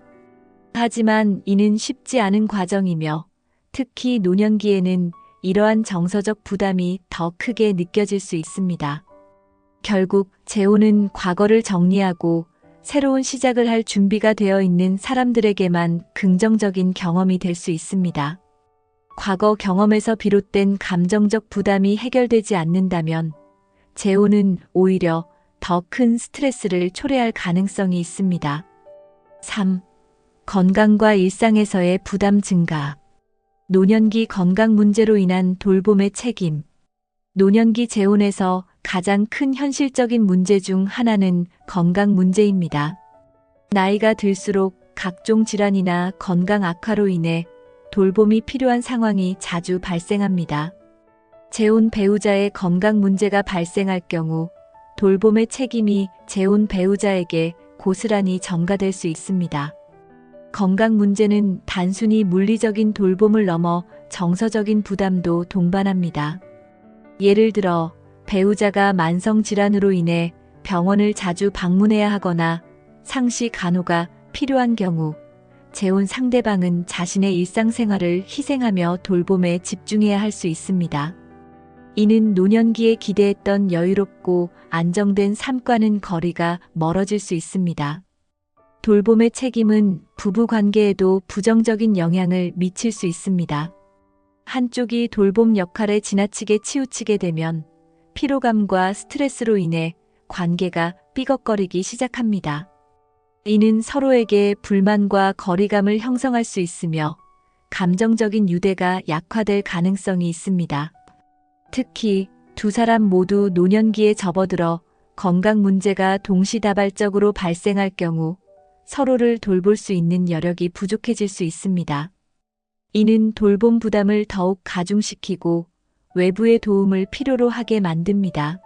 Speaker 1: 하지만 이는 쉽지 않은 과정이며 특히 노년기에는 이러한 정서적 부담이 더 크게 느껴질 수 있습니다. 결국 재혼은 과거를 정리하고 새로운 시작을 할 준비가 되어 있는 사람들에게만 긍정적인 경험이 될 수 있습니다. 과거 경험에서 비롯된 감정적 부담이 해결되지 않는다면 재혼은 오히려 더 큰 스트레스를 초래할 가능성이 있습니다. 3. 건강과 일상에서의 부담 증가. 노년기 건강 문제로 인한 돌봄의 책임. 노년기 재혼에서 가장 큰 현실적인 문제 중 하나는 건강 문제입니다. 나이가 들수록 각종 질환이나 건강 악화로 인해 돌봄이 필요한 상황이 자주 발생합니다. 재혼 배우자의 건강 문제가 발생할 경우 돌봄의 책임이 재혼 배우자에게 고스란히 전가될 수 있습니다. 건강 문제는 단순히 물리적인 돌봄을 넘어 정서적인 부담도 동반합니다. 예를 들어 배우자가 만성 질환으로 인해 병원을 자주 방문해야 하거나 상시 간호가 필요한 경우 재혼 상대방은 자신의 일상생활을 희생하며 돌봄에 집중해야 할 수 있습니다. 이는 노년기에 기대했던 여유롭고 안정된 삶과는 거리가 멀어질 수 있습니다. 돌봄의 책임은 부부 관계에도 부정적인 영향을 미칠 수 있습니다. 한쪽이 돌봄 역할에 지나치게 치우치게 되면 피로감과 스트레스로 인해 관계가 삐걱거리기 시작합니다. 이는 서로에게 불만과 거리감을 형성할 수 있으며 감정적인 유대가 약화될 가능성이 있습니다. 특히 두 사람 모두 노년기에 접어들어 건강 문제가 동시다발적으로 발생할 경우 서로를 돌볼 수 있는 여력이 부족해질 수 있습니다. 이는 돌봄 부담을 더욱 가중시키고 외부의 도움을 필요로 하게 만듭니다.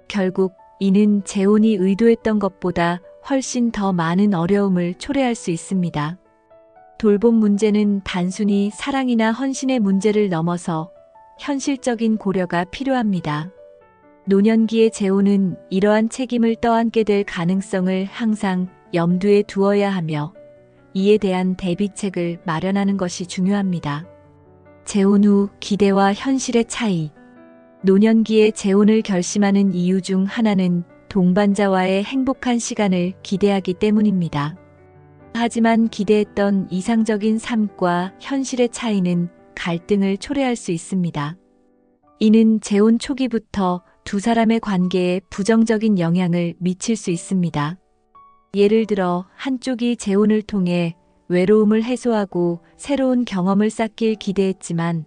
Speaker 1: 결국 이는 재혼이 의도했던 것보다 훨씬 더 많은 어려움을 초래할 수 있습니다. 돌봄 문제는 단순히 사랑이나 헌신의 문제를 넘어서 현실적인 고려가 필요합니다. 노년기의 재혼은 이러한 책임을 떠안게 될 가능성을 항상 염두에 두어야 하며 이에 대한 대비책을 마련하는 것이 중요합니다. 재혼 후 기대와 현실의 차이. 노년기에 재혼을 결심하는 이유 중 하나는 동반자와의 행복한 시간을 기대하기 때문입니다. 하지만 기대했던 이상적인 삶과 현실의 차이는 갈등을 초래할 수 있습니다. 이는 재혼 초기부터 두 사람의 관계에 부정적인 영향을 미칠 수 있습니다. 예를 들어 한쪽이 재혼을 통해 외로움을 해소하고 새로운 경험을 쌓길 기대했지만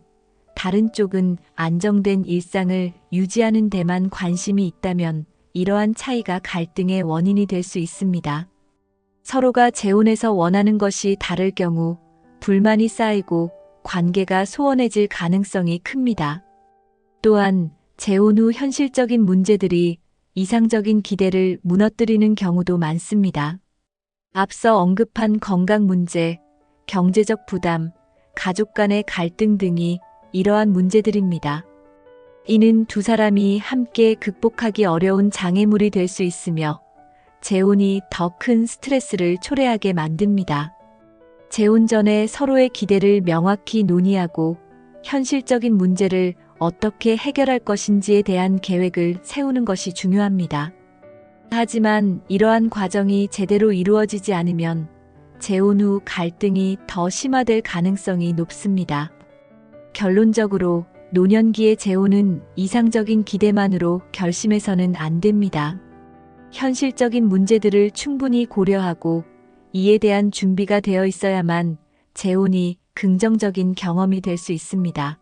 Speaker 1: 다른 쪽은 안정된 일상을 유지하는 데만 관심이 있다면 이러한 차이가 갈등의 원인이 될 수 있습니다. 서로가 재혼에서 원하는 것이 다를 경우 불만이 쌓이고 관계가 소원해질 가능성이 큽니다. 또한 재혼 후 현실적인 문제들이 이상적인 기대를 무너뜨리는 경우도 많습니다. 앞서 언급한 건강 문제, 경제적 부담, 가족 간의 갈등 등이 이러한 문제들입니다. 이는 두 사람이 함께 극복하기 어려운 장애물이 될 수 있으며 재혼이 더 큰 스트레스를 초래하게 만듭니다. 재혼 전에 서로의 기대를 명확히 논의하고 현실적인 문제를 어떻게 해결할 것인지에 대한 계획을 세우는 것이 중요합니다. 하지만 이러한 과정이 제대로 이루어지지 않으면 재혼 후 갈등이 더 심화될 가능성이 높습니다. 결론적으로 노년기의 재혼은 이상적인 기대만으로 결심해서는 안 됩니다. 현실적인 문제들을 충분히 고려하고 이에 대한 준비가 되어 있어야만 재혼이 긍정적인 경험이 될 수 있습니다.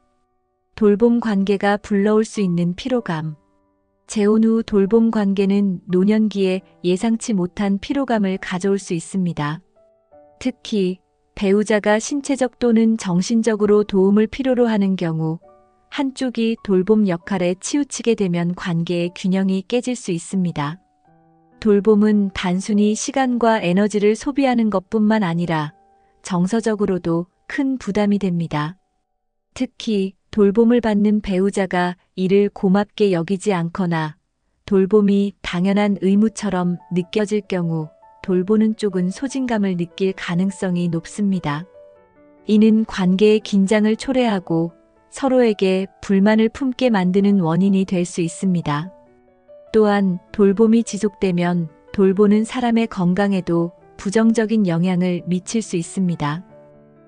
Speaker 1: 돌봄 관계가 불러올 수 있는 피로감. 재혼 후 돌봄 관계는 노년기에 예상치 못한 피로감을 가져올 수 있습니다. 특히 배우자가 신체적 또는 정신적으로 도움을 필요로 하는 경우 한쪽이 돌봄 역할에 치우치게 되면 관계의 균형이 깨질 수 있습니다. 돌봄은 단순히 시간과 에너지를 소비하는 것뿐만 아니라 정서적으로도 큰 부담이 됩니다. 특히 돌봄을 받는 배우자가 이를 고맙게 여기지 않거나 돌봄이 당연한 의무처럼 느껴질 경우 돌보는 쪽은 소진감을 느낄 가능성이 높습니다. 이는 관계의 긴장을 초래하고 서로에게 불만을 품게 만드는 원인이 될 수 있습니다. 또한 돌봄이 지속되면 돌보는 사람의 건강에도 부정적인 영향을 미칠 수 있습니다.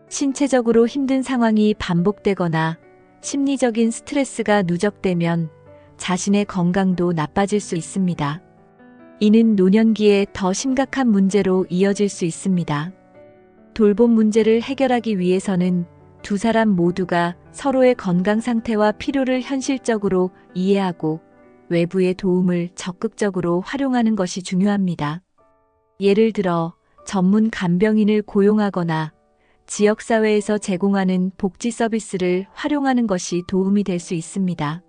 Speaker 1: 신체적으로 힘든 상황이 반복되거나 심리적인 스트레스가 누적되면 자신의 건강도 나빠질 수 있습니다. 이는 노년기에 더 심각한 문제로 이어질 수 있습니다. 돌봄 문제를 해결하기 위해서는 두 사람 모두가 서로의 건강 상태와 필요를 현실적으로 이해하고 외부의 도움을 적극적으로 활용하는 것이 중요합니다. 예를 들어 전문 간병인을 고용하거나 지역사회에서 제공하는 복지 서비스를 활용하는 것이 도움이 될 수 있습니다.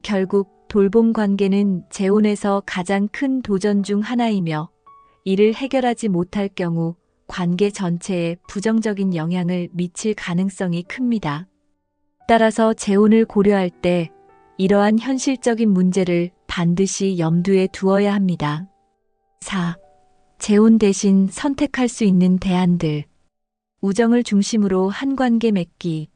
Speaker 1: 결국 돌봄 관계는 재혼에서 가장 큰 도전 중 하나이며 이를 해결하지 못할 경우 관계 전체에 부정적인 영향을 미칠 가능성이 큽니다. 따라서 재혼을 고려할 때 이러한 현실적인 문제를 반드시 염두에 두어야 합니다. 4. 재혼 대신 선택할 수 있는 대안들. 우정을 중심으로 한 관계 맺기.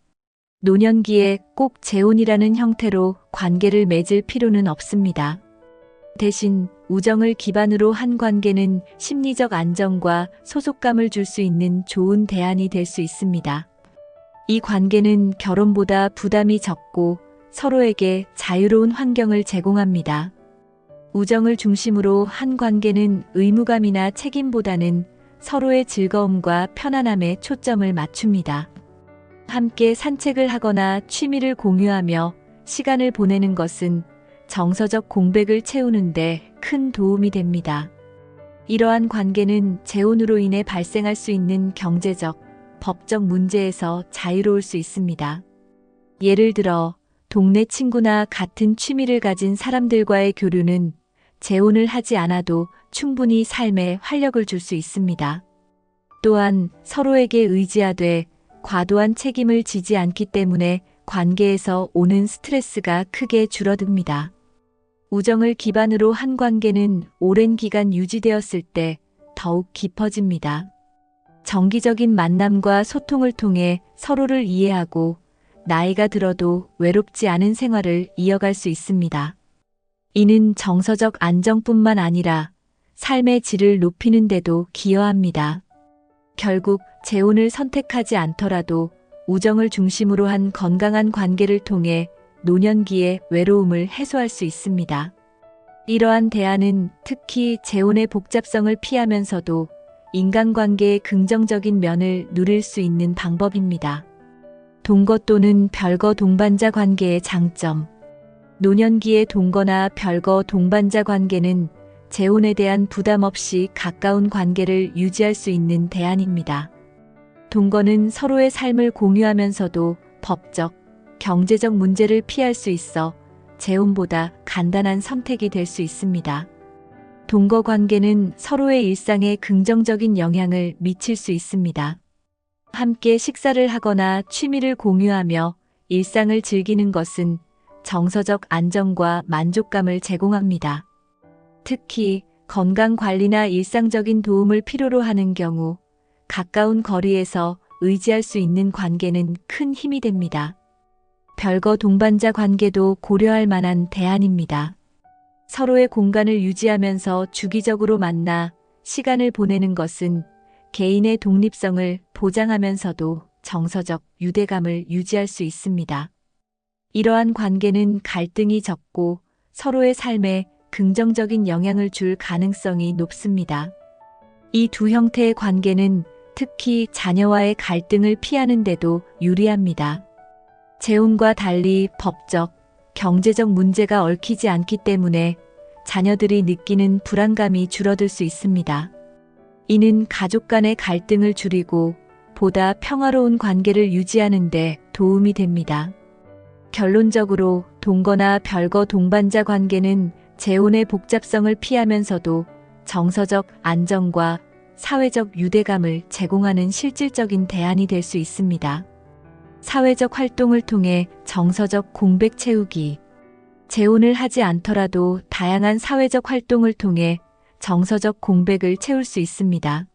Speaker 1: 노년기에 꼭 재혼이라는 형태로 관계를 맺을 필요는 없습니다. 대신 우정을 기반으로 한 관계는 심리적 안정과 소속감을 줄 수 있는 좋은 대안이 될 수 있습니다. 이 관계는 결혼보다 부담이 적고 서로에게 자유로운 환경을 제공합니다. 우정을 중심으로 한 관계는 의무감이나 책임보다는 서로의 즐거움과 편안함에 초점을 맞춥니다. 함께 산책을 하거나 취미를 공유하며 시간을 보내는 것은 정서적 공백을 채우는데 큰 도움이 됩니다. 이러한 관계는 재혼으로 인해 발생할 수 있는 경제적, 법적 문제에서 자유로울 수 있습니다. 예를 들어 동네 친구나 같은 취미를 가진 사람들과의 교류는 재혼을 하지 않아도 충분히 삶에 활력을 줄 수 있습니다. 또한 서로에게 의지하되 과도한 책임을 지지 않기 때문에 관계에서 오는 스트레스가 크게 줄어듭니다. 우정을 기반으로 한 관계는 오랜 기간 유지되었을 때 더욱 깊어집니다. 정기적인 만남과 소통을 통해 서로를 이해하고 나이가 들어도 외롭지 않은 생활을 이어갈 수 있습니다. 이는 정서적 안정뿐만 아니라 삶의 질을 높이는 데도 기여합니다. 결국 재혼을 선택하지 않더라도 우정을 중심으로 한 건강한 관계를 통해 노년기의 외로움을 해소할 수 있습니다. 이러한 대안은 특히 재혼의 복잡성을 피하면서도 인간관계의 긍정적인 면을 누릴 수 있는 방법입니다. 동거 또는 별거 동반자 관계의 장점. 노년기의 동거나 별거 동반자 관계는 재혼에 대한 부담 없이 가까운 관계를 유지할 수 있는 대안입니다. 동거는 서로의 삶을 공유하면서도 법적, 경제적 문제를 피할 수 있어 재혼보다 간단한 선택이 될 수 있습니다. 동거 관계는 서로의 일상에 긍정적인 영향을 미칠 수 있습니다. 함께 식사를 하거나 취미를 공유하며 일상을 즐기는 것은 정서적 안정과 만족감을 제공합니다. 특히 건강 관리나 일상적인 도움을 필요로 하는 경우 가까운 거리에서 의지할 수 있는 관계는 큰 힘이 됩니다. 별거 동반자 관계도 고려할 만한 대안입니다. 서로의 공간을 유지하면서 주기적으로 만나 시간을 보내는 것은 개인의 독립성을 보장하면서도 정서적 유대감을 유지할 수 있습니다. 이러한 관계는 갈등이 적고 서로의 삶에 긍정적인 영향을 줄 가능성이 높습니다. 이 두 형태의 관계는 특히 자녀와의 갈등을 피하는 데도 유리합니다. 재혼과 달리 법적, 경제적 문제가 얽히지 않기 때문에 자녀들이 느끼는 불안감이 줄어들 수 있습니다. 이는 가족 간의 갈등을 줄이고 보다 평화로운 관계를 유지하는 데 도움이 됩니다. 결론적으로 동거나 별거 동반자 관계는 재혼의 복잡성을 피하면서도 정서적 안정과 사회적 유대감을 제공하는 실질적인 대안이 될 수 있습니다. 사회적 활동을 통해 정서적 공백 채우기. 재혼을 하지 않더라도 다양한 사회적 활동을 통해 정서적 공백을 채울 수 있습니다.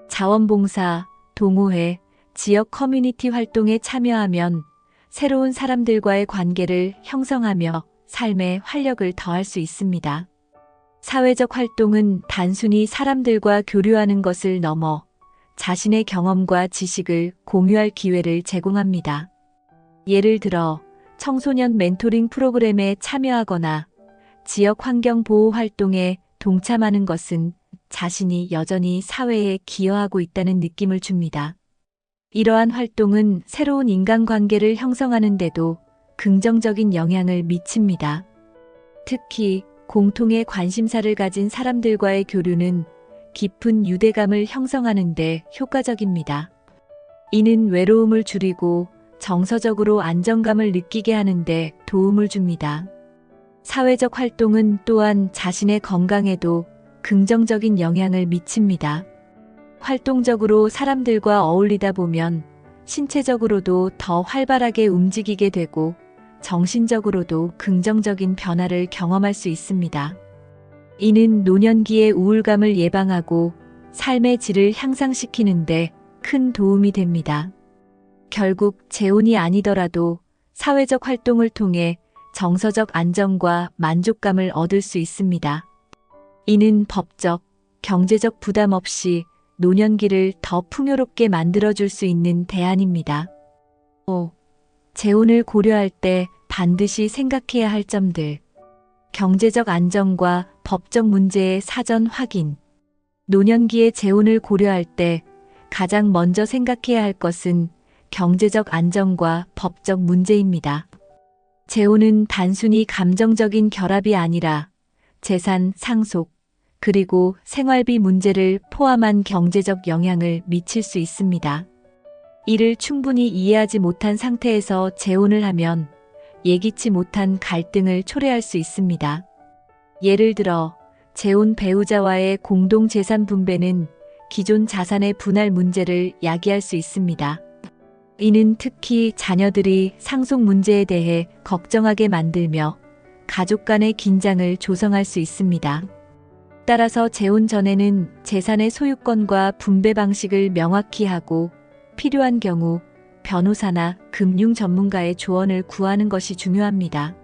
Speaker 1: 자원봉사, 동호회, 지역 커뮤니티 활동에 참여하면 새로운 사람들과의 관계를 형성하며 삶에 활력을 더할 수 있습니다. 사회적 활동은 단순히 사람들과 교류하는 것을 넘어 자신의 경험과 지식을 공유할 기회를 제공합니다. 예를 들어 청소년 멘토링 프로그램에 참여하거나 지역 환경 보호 활동에 동참하는 것은 자신이 여전히 사회에 기여하고 있다는 느낌을 줍니다. 이러한 활동은 새로운 인간관계를 형성하는 데도 긍정적인 영향을 미칩니다. 특히 공통의 관심사를 가진 사람들과의 교류는 깊은 유대감을 형성하는 데 효과적입니다. 이는 외로움을 줄이고 정서적으로 안정감을 느끼게 하는 데 도움을 줍니다. 사회적 활동은 또한 자신의 건강에도 긍정적인 영향을 미칩니다. 활동적으로 사람들과 어울리다 보면 신체적으로도 더 활발하게 움직이게 되고 정신적으로도 긍정적인 변화를 경험할 수 있습니다. 이는 노년기의 우울감을 예방하고 삶의 질을 향상시키는 데 큰 도움이 됩니다. 결국 재혼이 아니더라도 사회적 활동을 통해 정서적 안정과 만족감을 얻을 수 있습니다. 이는 법적, 경제적 부담 없이 노년기를 더 풍요롭게 만들어줄 수 있는 대안입니다. 5. 재혼을 고려할 때 반드시 생각해야 할 점들. 경제적 안정과 법적 문제의 사전 확인. 노년기의 재혼을 고려할 때 가장 먼저 생각해야 할 것은 경제적 안정과 법적 문제입니다. 재혼은 단순히 감정적인 결합이 아니라 재산 상속, 그리고 생활비 문제를 포함한 경제적 영향을 미칠 수 있습니다. 이를 충분히 이해하지 못한 상태에서 재혼을 하면 예기치 못한 갈등을 초래할 수 있습니다. 예를 들어 재혼 배우자와의 공동 재산 분배는 기존 자산의 분할 문제를 야기할 수 있습니다. 이는 특히 자녀들이 상속 문제에 대해 걱정하게 만들며 가족 간의 긴장을 조성할 수 있습니다. 따라서 재혼 전에는 재산의 소유권과 분배 방식을 명확히 하고 필요한 경우 변호사나 금융 전문가의 조언을 구하는 것이 중요합니다.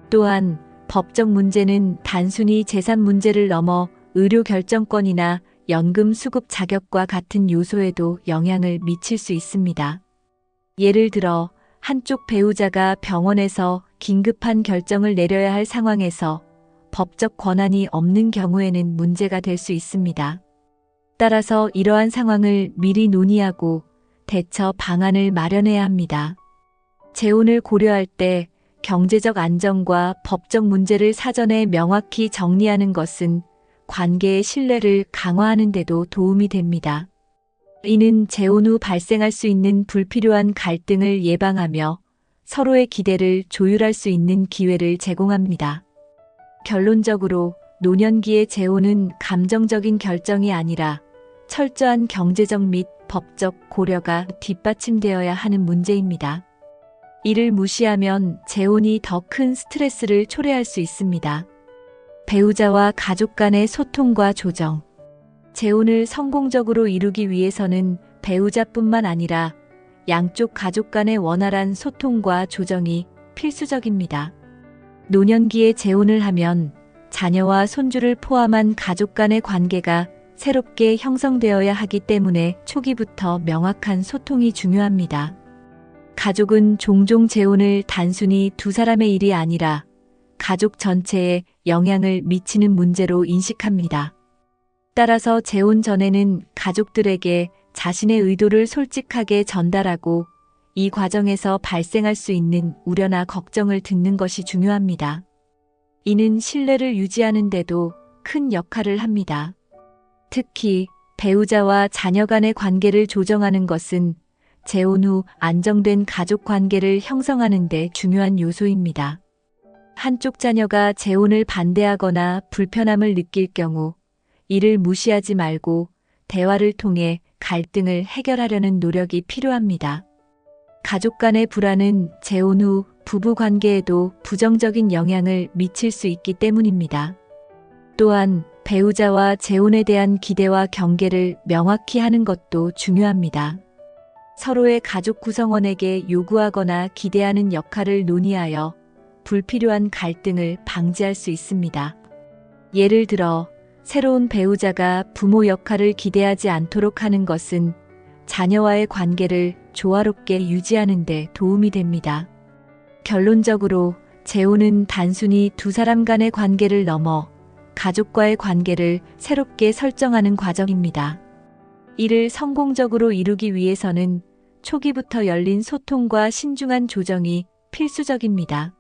Speaker 1: 또한 법적 문제는 단순히 재산 문제를 넘어 의료 결정권이나 연금 수급 자격과 같은 요소에도 영향을 미칠 수 있습니다. 예를 들어 한쪽 배우자가 병원에서 긴급한 결정을 내려야 할 상황에서 법적 권한이 없는 경우에는 문제가 될 수 있습니다. 따라서 이러한 상황을 미리 논의하고 대처 방안을 마련해야 합니다. 재혼을 고려할 때 경제적 안정과 법적 문제를 사전에 명확히 정리하는 것은 관계의 신뢰를 강화하는 데도 도움이 됩니다. 이는 재혼 후 발생할 수 있는 불필요한 갈등을 예방하며 서로의 기대를 조율할 수 있는 기회를 제공합니다. 결론적으로 노년기의 재혼은 감정적인 결정이 아니라 철저한 경제적 및 법적 고려가 뒷받침되어야 하는 문제입니다. 이를 무시하면 재혼이 더 큰 스트레스를 초래할 수 있습니다. 배우자와 가족 간의 소통과 조정. 재혼을 성공적으로 이루기 위해서는 배우자뿐만 아니라 양쪽 가족 간의 원활한 소통과 조정이 필수적입니다. 노년기에 재혼을 하면 자녀와 손주를 포함한 가족 간의 관계가 새롭게 형성되어야 하기 때문에 초기부터 명확한 소통이 중요합니다. 가족은 종종 재혼을 단순히 두 사람의 일이 아니라 가족 전체에 영향을 미치는 문제로 인식합니다. 따라서 재혼 전에는 가족들에게 자신의 의도를 솔직하게 전달하고 이 과정에서 발생할 수 있는 우려나 걱정을 듣는 것이 중요합니다. 이는 신뢰를 유지하는 데도 큰 역할을 합니다. 특히 배우자와 자녀 간의 관계를 조정하는 것은 재혼 후 안정된 가족 관계를 형성하는 데 중요한 요소입니다. 한쪽 자녀가 재혼을 반대하거나 불편함을 느낄 경우 이를 무시하지 말고 대화를 통해 갈등을 해결하려는 노력이 필요합니다. 가족 간의 불안은 재혼 후 부부 관계에도 부정적인 영향을 미칠 수 있기 때문입니다. 또한 배우자와 재혼에 대한 기대와 경계를 명확히 하는 것도 중요합니다. 서로의 가족 구성원에게 요구하거나 기대하는 역할을 논의하여 불필요한 갈등을 방지할 수 있습니다. 예를 들어 새로운 배우자가 부모 역할을 기대하지 않도록 하는 것은 자녀와의 관계를 조화롭게 유지하는 데 도움이 됩니다. 결론적으로 재혼은 단순히 두 사람 간의 관계를 넘어 가족과의 관계를 새롭게 설정하는 과정입니다. 이를 성공적으로 이루기 위해서는 초기부터 열린 소통과 신중한 조정이 필수적입니다.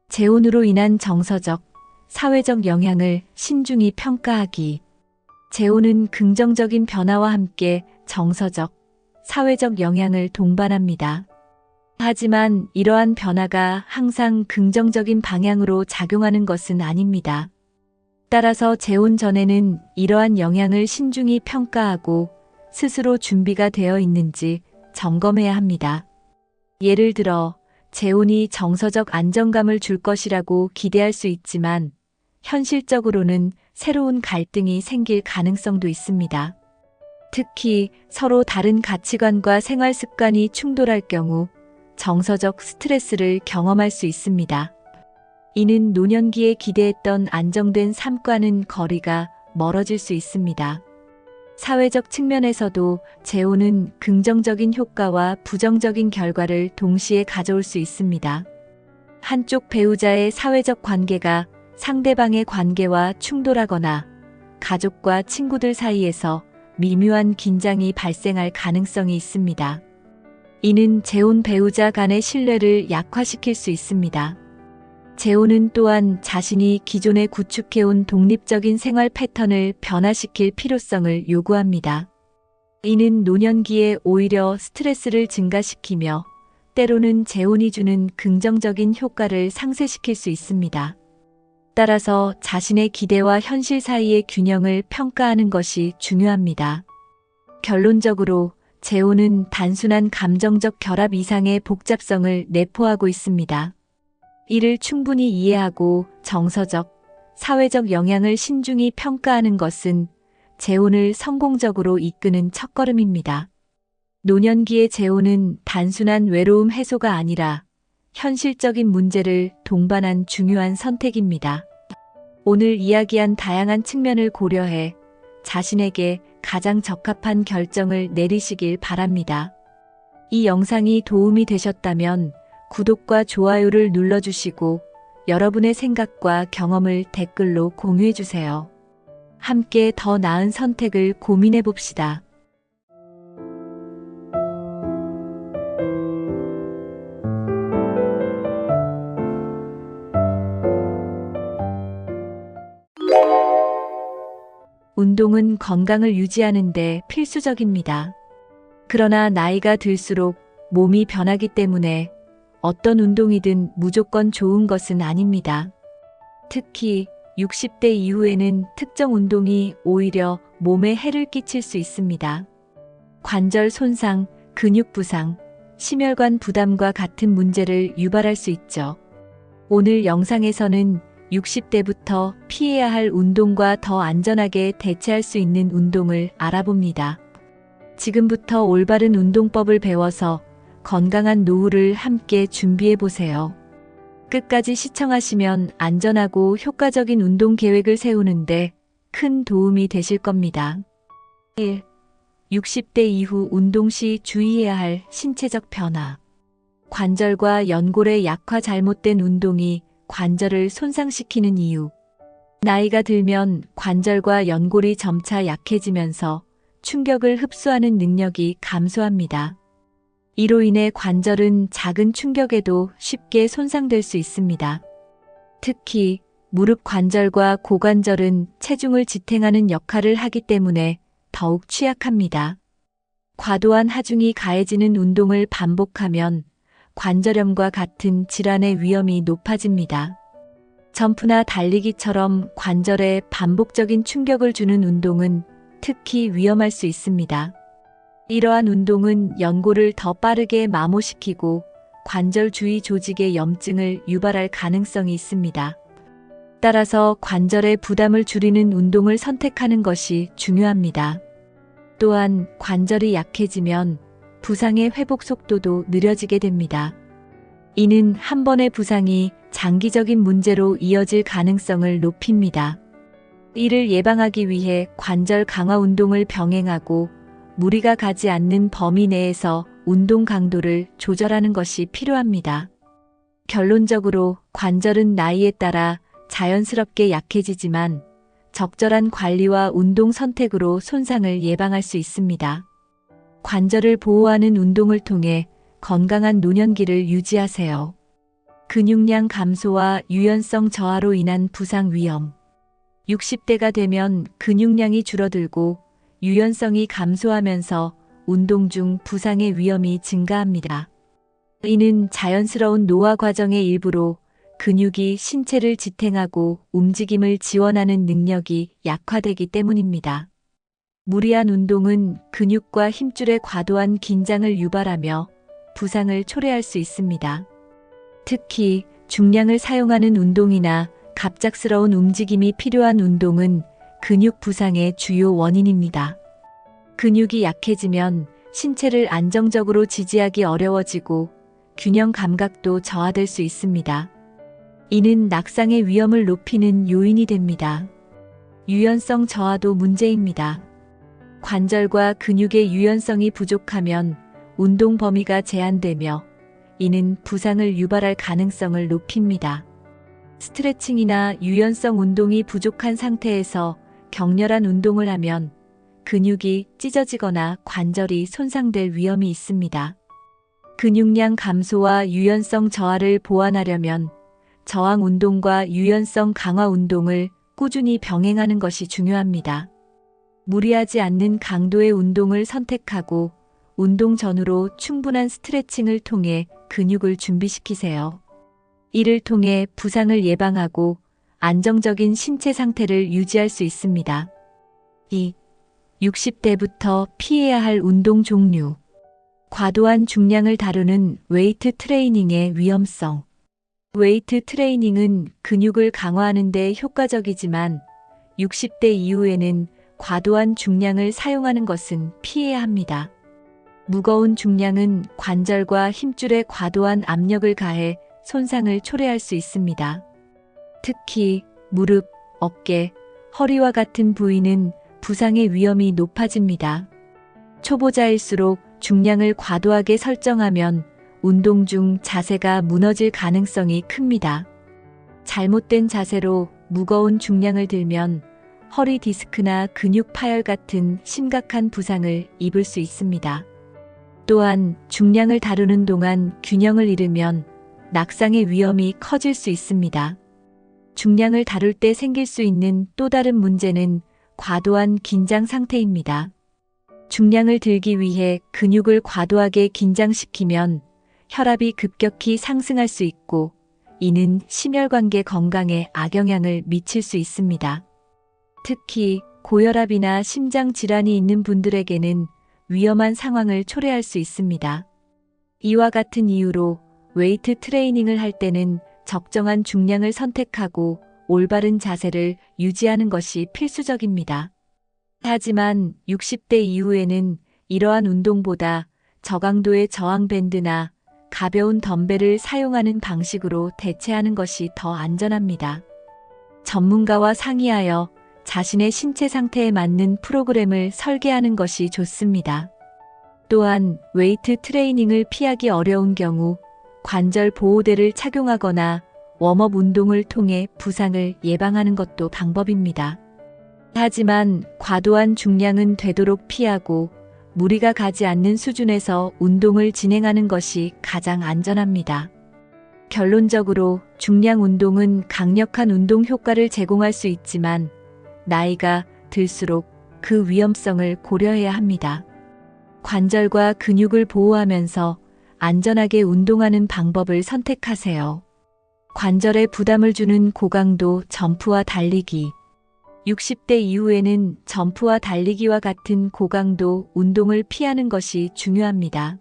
Speaker 1: 재혼으로 인한 정서적, 사회적 영향을 신중히 평가하기. 재혼은 긍정적인 변화와 함께 정서적, 사회적 영향을 동반합니다. 하지만 이러한 변화가 항상 긍정적인 방향으로 작용하는 것은 아닙니다. 따라서 재혼 전에는 이러한 영향을 신중히 평가하고 스스로 준비가 되어 있는지 점검해야 합니다. 예를 들어 재혼이 정서적 안정감을 줄 것이라고 기대할 수 있지만 현실적으로는 새로운 갈등이 생길 가능성도 있습니다. 특히 서로 다른 가치관과 생활 습관이 충돌할 경우 정서적 스트레스를 경험할 수 있습니다. 이는 노년기에 기대했던 안정된 삶과는 거리가 멀어질 수 있습니다. 사회적 측면에서도 재혼은 긍정적인 효과와 부정적인 결과를 동시에 가져올 수 있습니다. 한쪽 배우자의 사회적 관계가 상대방의 관계와 충돌하거나 가족과 친구들 사이에서 미묘한 긴장이 발생할 가능성이 있습니다. 이는 재혼 배우자 간의 신뢰를 약화시킬 수 있습니다. 재혼은 또한 자신이 기존에 구축해온 독립적인 생활 패턴을 변화시킬 필요성을 요구합니다. 이는 노년기에 오히려 스트레스를 증가시키며 때로는 재혼이 주는 긍정적인 효과를 상쇄시킬 수 있습니다. 따라서 자신의 기대와 현실 사이의 균형을 평가하는 것이 중요합니다. 결론적으로 재혼은 단순한 감정적 결합 이상의 복잡성을 내포하고 있습니다. 이를 충분히 이해하고 정서적, 사회적 영향을 신중히 평가하는 것은 재혼을 성공적으로 이끄는 첫걸음입니다. 노년기의 재혼은 단순한 외로움 해소가 아니라 현실적인 문제를 동반한 중요한 선택입니다. 오늘 이야기한 다양한 측면을 고려해 자신에게 가장 적합한 결정을 내리시길 바랍니다. 이 영상이 도움이 되셨다면 구독과 좋아요를 눌러주시고 여러분의 생각과 경험을 댓글로 공유해주세요. 함께 더 나은 선택을 고민해 봅시다. 운동은 건강을 유지하는 데 필수적입니다. 그러나 나이가 들수록 몸이 변하기 때문에 어떤 운동이든 무조건 좋은 것은 아닙니다. 특히 60대 이후에는 특정 운동이 오히려 몸에 해를 끼칠 수 있습니다. 관절 손상, 근육 부상, 심혈관 부담과 같은 문제를 유발할 수 있죠. 오늘 영상에서는 60대부터 피해야 할 운동과 더 안전하게 대체할 수 있는 운동을 알아봅니다. 지금부터 올바른 운동법을 배워서 건강한 노후를 함께 준비해 보세요. 끝까지 시청하시면 안전하고 효과적인 운동 계획을 세우는데 큰 도움이 되실 겁니다. 1. 60대 이후 운동 시 주의해야 할 신체적 변화. 관절과 연골의 약화. 잘못된 운동이 관절을 손상시키는 이유. 나이가 들면 관절과 연골이 점차 약해지면서 충격을 흡수하는 능력이 감소합니다. 이로 인해 관절은 작은 충격에도 쉽게 손상될 수 있습니다. 특히 무릎 관절과 고관절은 체중을 지탱하는 역할을 하기 때문에 더욱 취약합니다. 과도한 하중이 가해지는 운동을 반복하면 관절염과 같은 질환의 위험이 높아집니다. 점프나 달리기처럼 관절에 반복적인 충격을 주는 운동은 특히 위험할 수 있습니다. 이러한 운동은 연골을 더 빠르게 마모시키고 관절 주위 조직의 염증을 유발할 가능성이 있습니다. 따라서 관절의 부담을 줄이는 운동을 선택하는 것이 중요합니다. 또한 관절이 약해지면 부상의 회복 속도도 느려지게 됩니다. 이는 한 번의 부상이 장기적인 문제로 이어질 가능성을 높입니다. 이를 예방하기 위해 관절 강화 운동을 병행하고 무리가 가지 않는 범위 내에서 운동 강도를 조절하는 것이 필요합니다. 결론적으로 관절은 나이에 따라 자연스럽게 약해지지만 적절한 관리와 운동 선택으로 손상을 예방할 수 있습니다. 관절을 보호하는 운동을 통해 건강한 노년기를 유지하세요. 근육량 감소와 유연성 저하로 인한 부상 위험. 60대가 되면 근육량이 줄어들고 유연성이 감소하면서 운동 중 부상의 위험이 증가합니다. 이는 자연스러운 노화 과정의 일부로 근육이 신체를 지탱하고 움직임을 지원하는 능력이 약화되기 때문입니다. 무리한 운동은 근육과 힘줄의 과도한 긴장을 유발하며 부상을 초래할 수 있습니다. 특히 중량을 사용하는 운동이나 갑작스러운 움직임이 필요한 운동은 근육 부상의 주요 원인입니다. 근육이 약해지면 신체를 안정적으로 지지하기 어려워지고 균형 감각도 저하될 수 있습니다. 이는 낙상의 위험을 높이는 요인이 됩니다. 유연성 저하도 문제입니다. 관절과 근육의 유연성이 부족하면 운동 범위가 제한되며 이는 부상을 유발할 가능성을 높입니다. 스트레칭이나 유연성 운동이 부족한 상태에서 격렬한 운동을 하면 근육이 찢어지거나 관절이 손상될 위험이 있습니다. 근육량 감소와 유연성 저하를 보완하려면 저항 운동과 유연성 강화 운동을 꾸준히 병행하는 것이 중요합니다. 무리하지 않는 강도의 운동을 선택하고 운동 전후로 충분한 스트레칭을 통해 근육을 준비시키세요. 이를 통해 부상을 예방하고 안정적인 신체 상태를 유지할 수 있습니다. 2. 60대부터 피해야 할 운동 종류. 과도한 중량을 다루는 웨이트 트레이닝의 위험성. 웨이트 트레이닝은 근육을 강화하는 데 효과적이지만 60대 이후에는 과도한 중량을 사용하는 것은 피해야 합니다. 무거운 중량은 관절과 힘줄에 과도한 압력을 가해 손상을 초래할 수 있습니다. 특히 무릎, 어깨, 허리와 같은 부위는 부상의 위험이 높아집니다. 초보자일수록 중량을 과도하게 설정하면 운동 중 자세가 무너질 가능성이 큽니다. 잘못된 자세로 무거운 중량을 들면 허리 디스크나 근육 파열 같은 심각한 부상을 입을 수 있습니다. 또한 중량을 다루는 동안 균형을 잃으면 낙상의 위험이 커질 수 있습니다. 중량을 다룰 때 생길 수 있는 또 다른 문제는 과도한 긴장 상태입니다. 중량을 들기 위해 근육을 과도하게 긴장시키면 혈압이 급격히 상승할 수 있고 이는 심혈관계 건강에 악영향을 미칠 수 있습니다. 특히 고혈압이나 심장 질환이 있는 분들에게는 위험한 상황을 초래할 수 있습니다. 이와 같은 이유로 웨이트 트레이닝을 할 때는 적정한 중량을 선택하고 올바른 자세를 유지하는 것이 필수적입니다. 하지만 60대 이후에는 이러한 운동보다 저강도의 저항 밴드나 가벼운 덤벨을 사용하는 방식으로 대체하는 것이 더 안전합니다. 전문가와 상의하여 자신의 신체 상태에 맞는 프로그램을 설계하는 것이 좋습니다. 또한 웨이트 트레이닝을 피하기 어려운 경우 관절 보호대를 착용하거나 웜업 운동을 통해 부상을 예방하는 것도 방법입니다. 하지만 과도한 중량은 되도록 피하고 무리가 가지 않는 수준에서 운동을 진행하는 것이 가장 안전합니다. 결론적으로 중량 운동은 강력한 운동 효과를 제공할 수 있지만 나이가 들수록 그 위험성을 고려해야 합니다. 관절과 근육을 보호하면서 안전하게 운동하는 방법을 선택하세요. 관절에 부담을 주는 고강도 점프와 달리기. 60대 이후에는 점프와 달리기와 같은 고강도 운동을 피하는 것이 중요합니다.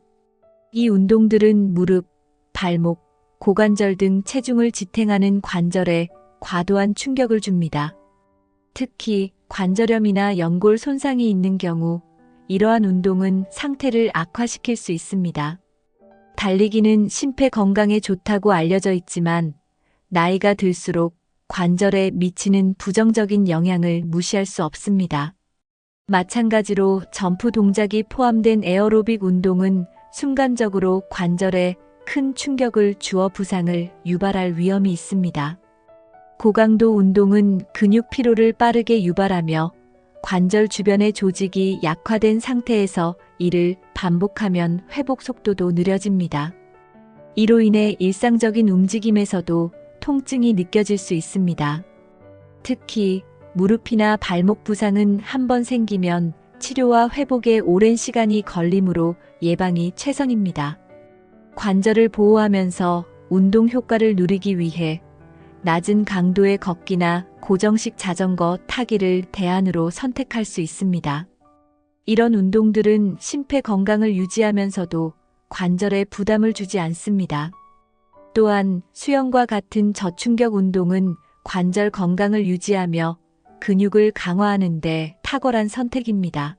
Speaker 1: 이 운동들은 무릎, 발목, 고관절 등 체중을 지탱하는 관절에 과도한 충격을 줍니다. 특히 관절염이나 연골 손상이 있는 경우 이러한 운동은 상태를 악화시킬 수 있습니다. 달리기는 심폐 건강에 좋다고 알려져 있지만 나이가 들수록 관절에 미치는 부정적인 영향을 무시할 수 없습니다. 마찬가지로 점프 동작이 포함된 에어로빅 운동은 순간적으로 관절에 큰 충격을 주어 부상을 유발할 위험이 있습니다. 고강도 운동은 근육 피로를 빠르게 유발하며 관절 주변의 조직이 약화된 상태에서 이를 반복하면 회복 속도도 느려집니다. 이로 인해 일상적인 움직임에서도 통증이 느껴질 수 있습니다. 특히 무릎이나 발목 부상은 한번 생기면 치료와 회복에 오랜 시간이 걸리므로 예방이 최선입니다. 관절을 보호하면서 운동 효과를 누리기 위해 낮은 강도의 걷기나 고정식 자전거 타기를 대안으로 선택할 수 있습니다. 이런 운동들은 심폐 건강을 유지하면서도 관절에 부담을 주지 않습니다. 또한 수영과 같은 저충격 운동은 관절 건강을 유지하며 근육을 강화하는 데 탁월한 선택입니다.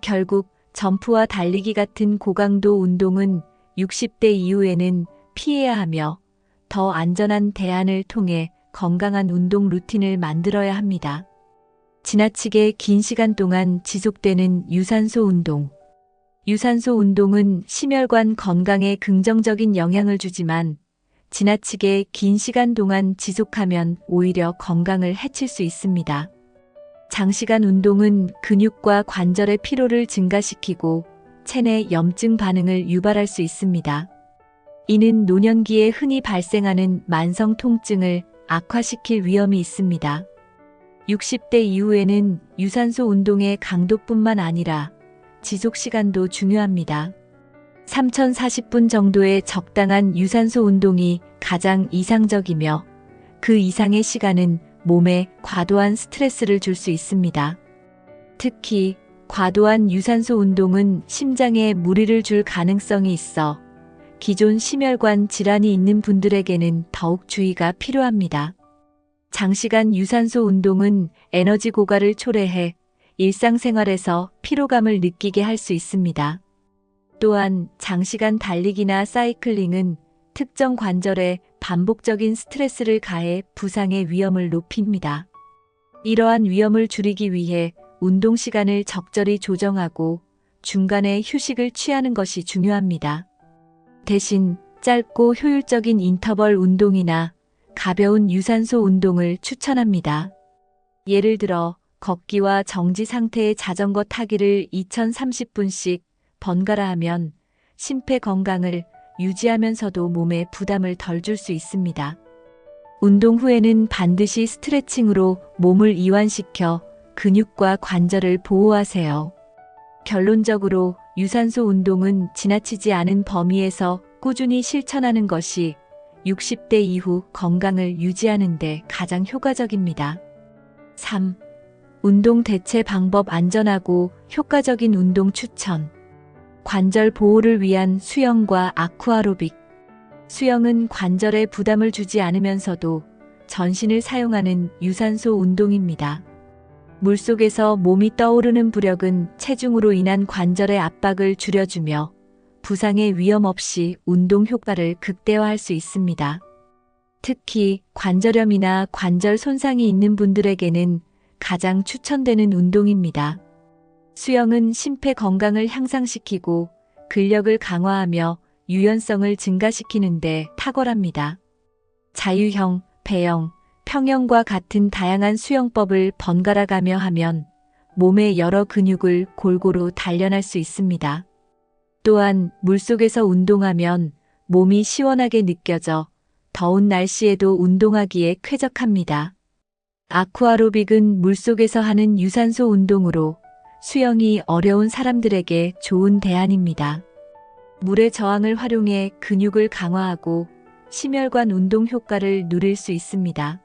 Speaker 1: 결국 점프와 달리기 같은 고강도 운동은 60대 이후에는 피해야 하며 더 안전한 대안을 통해 건강한 운동 루틴을 만들어야 합니다. 지나치게 긴 시간 동안 지속되는 유산소 운동. 유산소 운동은 심혈관 건강에 긍정적인 영향을 주지만 지나치게 긴 시간 동안 지속하면 오히려 건강을 해칠 수 있습니다. 장시간 운동은 근육과 관절의 피로를 증가시키고 체내 염증 반응을 유발할 수 있습니다. 이는 노년기에 흔히 발생하는 만성 통증을 악화시킬 위험이 있습니다. 60대 이후에는 유산소 운동의 강도뿐만 아니라 지속 시간도 중요합니다. 3040분 정도의 적당한 유산소 운동이 가장 이상적이며 그 이상의 시간은 몸에 과도한 스트레스를 줄 수 있습니다. 특히 과도한 유산소 운동은 심장에 무리를 줄 가능성이 있어 기존 심혈관 질환이 있는 분들에게는 더욱 주의가 필요합니다. 장시간 유산소 운동은 에너지 고갈을 초래해 일상생활에서 피로감을 느끼게 할 수 있습니다. 또한 장시간 달리기나 사이클링은 특정 관절에 반복적인 스트레스를 가해 부상의 위험을 높입니다. 이러한 위험을 줄이기 위해 운동 시간을 적절히 조정하고 중간에 휴식을 취하는 것이 중요합니다. 대신 짧고 효율적인 인터벌 운동이나 가벼운 유산소 운동을 추천합니다. 예를 들어 걷기와 정지 상태의 자전거 타기를 2030분씩 번갈아 하면 심폐 건강을 유지하면서도 몸에 부담을 덜 줄 수 있습니다. 운동 후에는 반드시 스트레칭으로 몸을 이완시켜 근육과 관절을 보호하세요. 결론적으로 유산소 운동은 지나치지 않은 범위에서 꾸준히 실천하는 것이 60대 이후 건강을 유지하는 데 가장 효과적입니다. 3. 운동 대체 방법 안전하고 효과적인 운동 추천. 관절 보호를 위한 수영과 아쿠아로빅. 수영은 관절에 부담을 주지 않으면서도 전신을 사용하는 유산소 운동입니다. 물속에서 몸이 떠오르는 부력은 체중으로 인한 관절의 압박을 줄여주며 부상의 위험 없이 운동 효과를 극대화할 수 있습니다. 특히 관절염이나 관절 손상이 있는 분들에게는 가장 추천되는 운동입니다. 수영은 심폐 건강을 향상시키고 근력을 강화하며 유연성을 증가시키는 데 탁월합니다. 자유형, 배영, 평영과 같은 다양한 수영법을 번갈아 가며 하면 몸의 여러 근육을 골고루 단련할 수 있습니다. 또한 물속에서 운동하면 몸이 시원하게 느껴져 더운 날씨에도 운동하기에 쾌적합니다. 아쿠아로빅은 물속에서 하는 유산소 운동으로 수영이 어려운 사람들에게 좋은 대안입니다. 물의 저항을 활용해 근육을 강화하고 심혈관 운동 효과를 누릴 수 있습니다.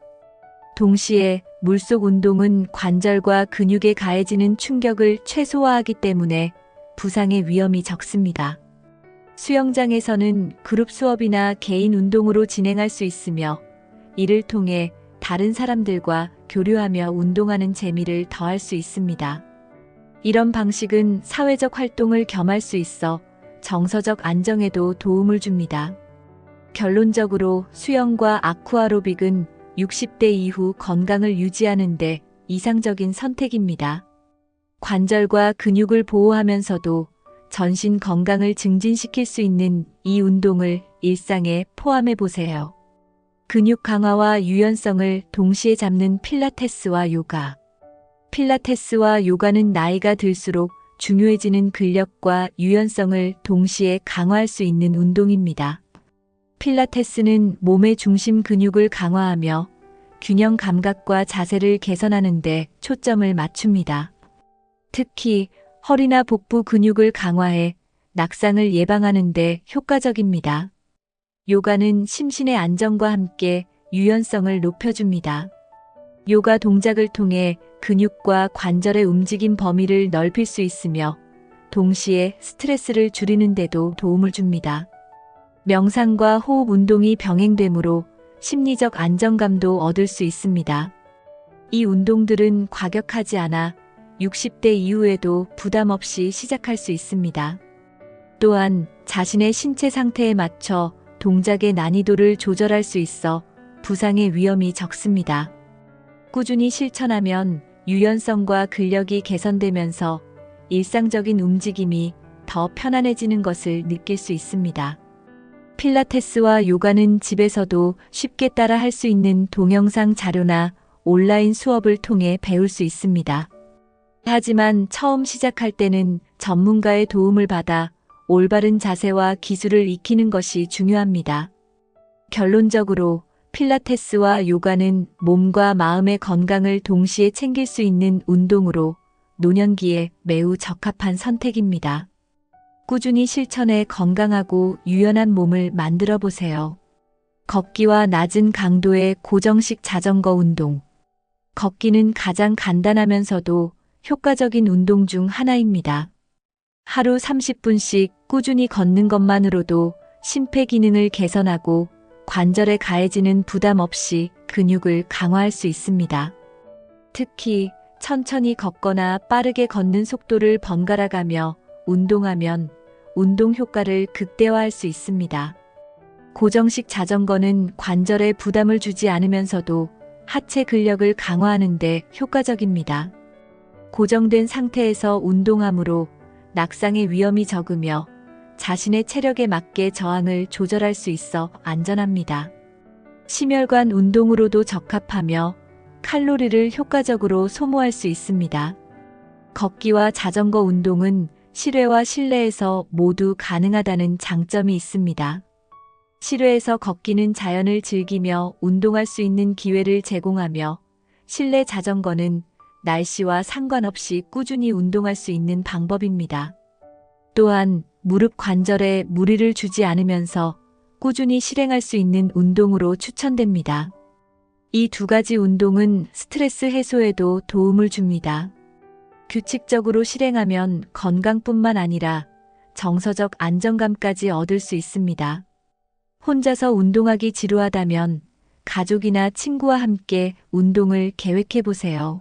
Speaker 1: 동시에 물속 운동은 관절과 근육에 가해지는 충격을 최소화하기 때문에 부상의 위험이 적습니다. 수영장에서는 그룹 수업이나 개인 운동으로 진행할 수 있으며 이를 통해 다른 사람들과 교류하며 운동하는 재미를 더할 수 있습니다. 이런 방식은 사회적 활동을 겸할 수 있어 정서적 안정에도 도움을 줍니다. 결론적으로 수영과 아쿠아로빅은 60대 이후 건강을 유지하는 데 이상적인 선택입니다. 관절과 근육을 보호하면서도 전신 건강을 증진시킬 수 있는 이 운동을 일상에 포함해 보세요. 근육 강화와 유연성을 동시에 잡는 필라테스와 요가. 필라테스와 요가는 나이가 들수록 중요해지는 근력과 유연성을 동시에 강화할 수 있는 운동입니다. 필라테스는 몸의 중심 근육을 강화하며 균형 감각과 자세를 개선하는 데 초점을 맞춥니다. 특히 허리나 복부 근육을 강화해 낙상을 예방하는 데 효과적입니다. 요가는 심신의 안정과 함께 유연성을 높여줍니다. 요가 동작을 통해 근육과 관절의 움직임 범위를 넓힐 수 있으며 동시에 스트레스를 줄이는 데도 도움을 줍니다. 명상과 호흡 운동이 병행되므로 심리적 안정감도 얻을 수 있습니다. 이 운동들은 과격하지 않아 60대 이후에도 부담 없이 시작할 수 있습니다. 또한 자신의 신체 상태에 맞춰 동작의 난이도를 조절할 수 있어 부상의 위험이 적습니다. 꾸준히 실천하면 유연성과 근력이 개선되면서 일상적인 움직임이 더 편안해지는 것을 느낄 수 있습니다. 필라테스와 요가는 집에서도 쉽게 따라 할 수 있는 동영상 자료나 온라인 수업을 통해 배울 수 있습니다. 하지만 처음 시작할 때는 전문가의 도움을 받아 올바른 자세와 기술을 익히는 것이 중요합니다. 결론적으로 필라테스와 요가는 몸과 마음의 건강을 동시에 챙길 수 있는 운동으로 노년기에 매우 적합한 선택입니다. 꾸준히 실천해 건강하고 유연한 몸을 만들어 보세요. 걷기와 낮은 강도의 고정식 자전거 운동. 걷기는 가장 간단하면서도 효과적인 운동 중 하나입니다. 하루 30분씩 꾸준히 걷는 것만으로도 심폐 기능을 개선하고 관절에 가해지는 부담 없이 근육을 강화할 수 있습니다. 특히 천천히 걷거나 빠르게 걷는 속도를 번갈아 가며 운동하면 운동 효과를 극대화할 수 있습니다. 고정식 자전거는 관절에 부담을 주지 않으면서도 하체 근력을 강화하는 데 효과적입니다. 고정된 상태에서 운동하므로 낙상의 위험이 적으며 자신의 체력에 맞게 저항을 조절할 수 있어 안전합니다. 심혈관 운동으로도 적합하며 칼로리를 효과적으로 소모할 수 있습니다. 걷기와 자전거 운동은 실외와 실내에서 모두 가능하다는 장점이 있습니다. 실외에서 걷기는 자연을 즐기며 운동할 수 있는 기회를 제공하며 실내 자전거는 날씨와 상관없이 꾸준히 운동할 수 있는 방법입니다. 또한 무릎 관절에 무리를 주지 않으면서 꾸준히 실행할 수 있는 운동으로 추천됩니다. 이 두 가지 운동은 스트레스 해소에도 도움을 줍니다. 규칙적으로 실행하면 건강뿐만 아니라 정서적 안정감까지 얻을 수 있습니다. 혼자서 운동하기 지루하다면 가족이나 친구와 함께 운동을 계획해 보세요.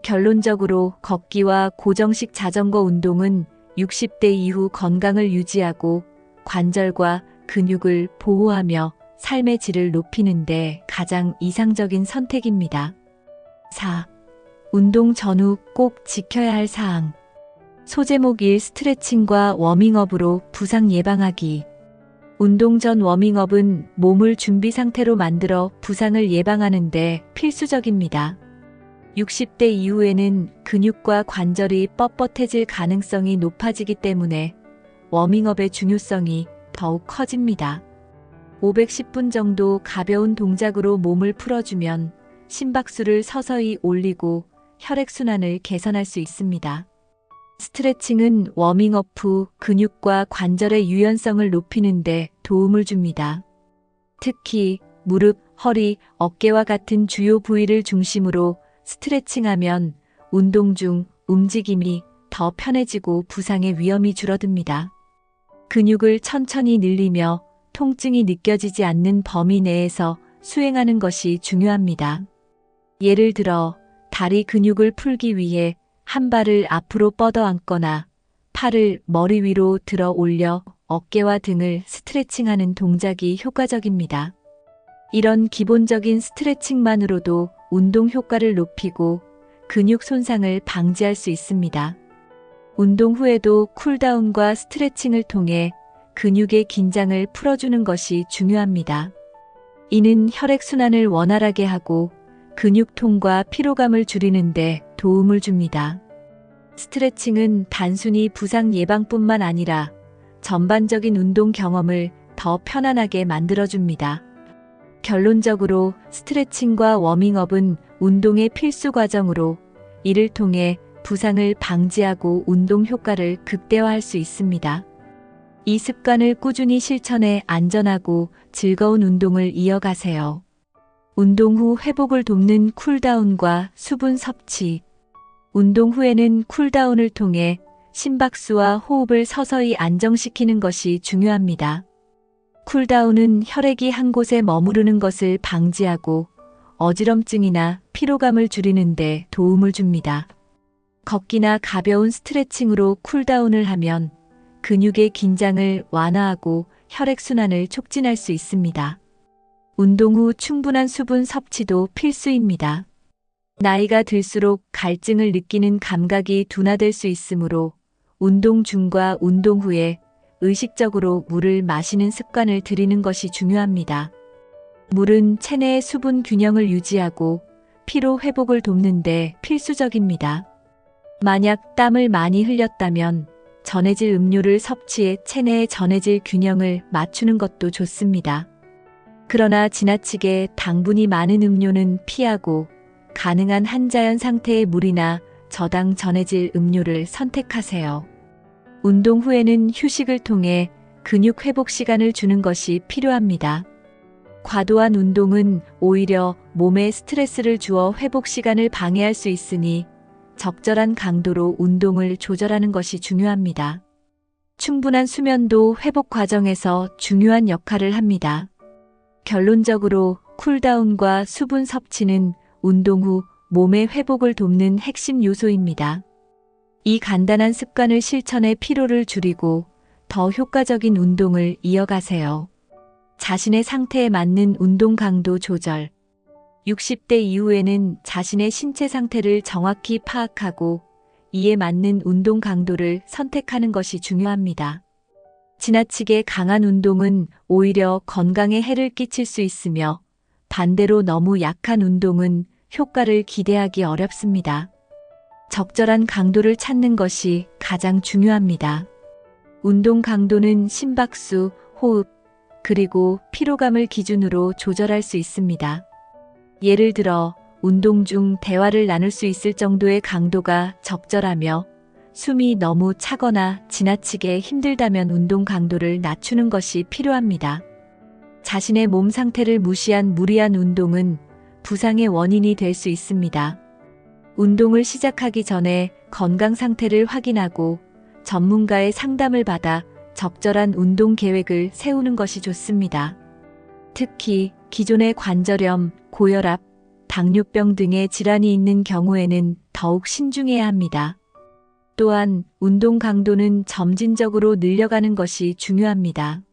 Speaker 1: 결론적으로 걷기와 고정식 자전거 운동은 60대 이후 건강을 유지하고 관절과 근육을 보호하며 삶의 질을 높이는 데 가장 이상적인 선택입니다. 4. 운동 전후 꼭 지켜야 할 사항. 소제목 1. 스트레칭과 워밍업으로 부상 예방하기. 운동 전 워밍업은 몸을 준비 상태로 만들어 부상을 예방하는 데 필수적입니다. 60대 이후에는 근육과 관절이 뻣뻣해질 가능성이 높아지기 때문에 워밍업의 중요성이 더욱 커집니다. 510분 정도 가벼운 동작으로 몸을 풀어주면 심박수를 서서히 올리고 혈액순환을 개선할 수 있습니다. 스트레칭은 워밍업 후 근육과 관절의 유연성을 높이는 데 도움을 줍니다. 특히 무릎, 허리, 어깨와 같은 주요 부위를 중심으로 스트레칭하면 운동 중 움직임이 더 편해지고 부상의 위험이 줄어듭니다. 근육을 천천히 늘리며 통증이 느껴지지 않는 범위 내에서 수행하는 것이 중요합니다. 예를 들어 다리 근육을 풀기 위해 한 발을 앞으로 뻗어 앉거나 팔을 머리 위로 들어 올려 어깨와 등을 스트레칭하는 동작이 효과적입니다. 이런 기본적인 스트레칭만으로도 운동 효과를 높이고 근육 손상을 방지할 수 있습니다. 운동 후에도 쿨다운과 스트레칭을 통해 근육의 긴장을 풀어주는 것이 중요합니다. 이는 혈액순환을 원활하게 하고 근육통과 피로감을 줄이는 데 도움을 줍니다. 스트레칭은 단순히 부상 예방뿐만 아니라 전반적인 운동 경험을 더 편안하게 만들어줍니다. 결론적으로 스트레칭과 워밍업은 운동의 필수 과정으로 이를 통해 부상을 방지하고 운동 효과를 극대화할 수 있습니다. 이 습관을 꾸준히 실천해 안전하고 즐거운 운동을 이어가세요. 운동 후 회복을 돕는 쿨다운과 수분 섭취. 운동 후에는 쿨다운을 통해 심박수와 호흡을 서서히 안정시키는 것이 중요합니다. 쿨다운은 혈액이 한 곳에 머무르는 것을 방지하고 어지럼증이나 피로감을 줄이는 데 도움을 줍니다. 걷기나 가벼운 스트레칭으로 쿨다운을 하면 근육의 긴장을 완화하고 혈액순환을 촉진할 수 있습니다. 운동 후 충분한 수분 섭취도 필수입니다. 나이가 들수록 갈증을 느끼는 감각이 둔화될 수 있으므로 운동 중과 운동 후에 의식적으로 물을 마시는 습관을 들이는 것이 중요합니다. 물은 체내의 수분 균형을 유지하고 피로 회복을 돕는 데 필수적입니다. 만약 땀을 많이 흘렸다면 전해질 음료를 섭취해 체내의 전해질 균형을 맞추는 것도 좋습니다. 그러나 지나치게 당분이 많은 음료는 피하고 가능한 한자연 상태의 물이나 저당 전해질 음료를 선택하세요. 운동 후에는 휴식을 통해 근육 회복 시간을 주는 것이 필요합니다. 과도한 운동은 오히려 몸에 스트레스를 주어 회복 시간을 방해할 수 있으니 적절한 강도로 운동을 조절하는 것이 중요합니다. 충분한 수면도 회복 과정에서 중요한 역할을 합니다. 결론적으로 쿨다운과 수분 섭취는 운동 후 몸의 회복을 돕는 핵심 요소입니다. 이 간단한 습관을 실천해 피로를 줄이고 더 효과적인 운동을 이어가세요. 자신의 상태에 맞는 운동 강도 조절. 60대 이후에는 자신의 신체 상태를 정확히 파악하고 이에 맞는 운동 강도를 선택하는 것이 중요합니다. 지나치게 강한 운동은 오히려 건강에 해를 끼칠 수 있으며 반대로 너무 약한 운동은 효과를 기대하기 어렵습니다. 적절한 강도를 찾는 것이 가장 중요합니다. 운동 강도는 심박수, 호흡, 그리고 피로감을 기준으로 조절할 수 있습니다. 예를 들어 운동 중 대화를 나눌 수 있을 정도의 강도가 적절하며 숨이 너무 차거나 지나치게 힘들다면 운동 강도를 낮추는 것이 필요합니다. 자신의 몸 상태를 무시한 무리한 운동은 부상의 원인이 될 수 있습니다. 운동을 시작하기 전에 건강 상태를 확인하고 전문가의 상담을 받아 적절한 운동 계획을 세우는 것이 좋습니다. 특히 기존의 관절염, 고혈압, 당뇨병 등의 질환이 있는 경우에는 더욱 신중해야 합니다. 또한 운동 강도는 점진적으로 늘려가는 것이 중요합니다.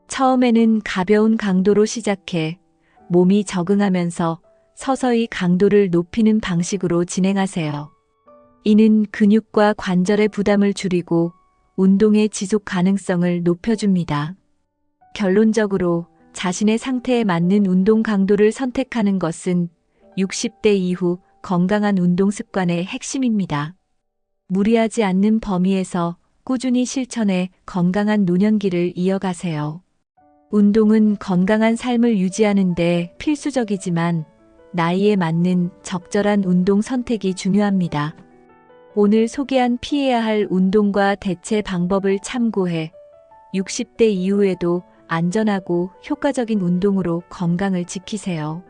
Speaker 1: 처음에는 가벼운 강도로 시작해 몸이 적응하면서 서서히 강도를 높이는 방식으로 진행하세요. 이는 근육과 관절의 부담을 줄이고 운동의 지속 가능성을 높여줍니다. 결론적으로 자신의 상태에 맞는 운동 강도를 선택하는 것은 60대 이후 건강한 운동 습관의 핵심입니다. 무리하지 않는 범위에서 꾸준히 실천해 건강한 노년기를 이어가세요. 운동은 건강한 삶을 유지하는 데 필수적이지만 나이에 맞는 적절한 운동 선택이 중요합니다. 오늘 소개한 피해야 할 운동과 대체 방법을 참고해 60대 이후에도 안전하고 효과적인 운동으로 건강을 지키세요.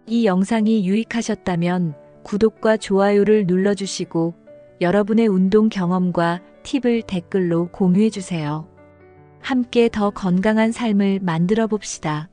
Speaker 1: 이 영상이 유익하셨다면 구독과 좋아요를 눌러주시고 여러분의 운동 경험과 팁을 댓글로 공유해주세요. 함께 더 건강한 삶을 만들어 봅시다.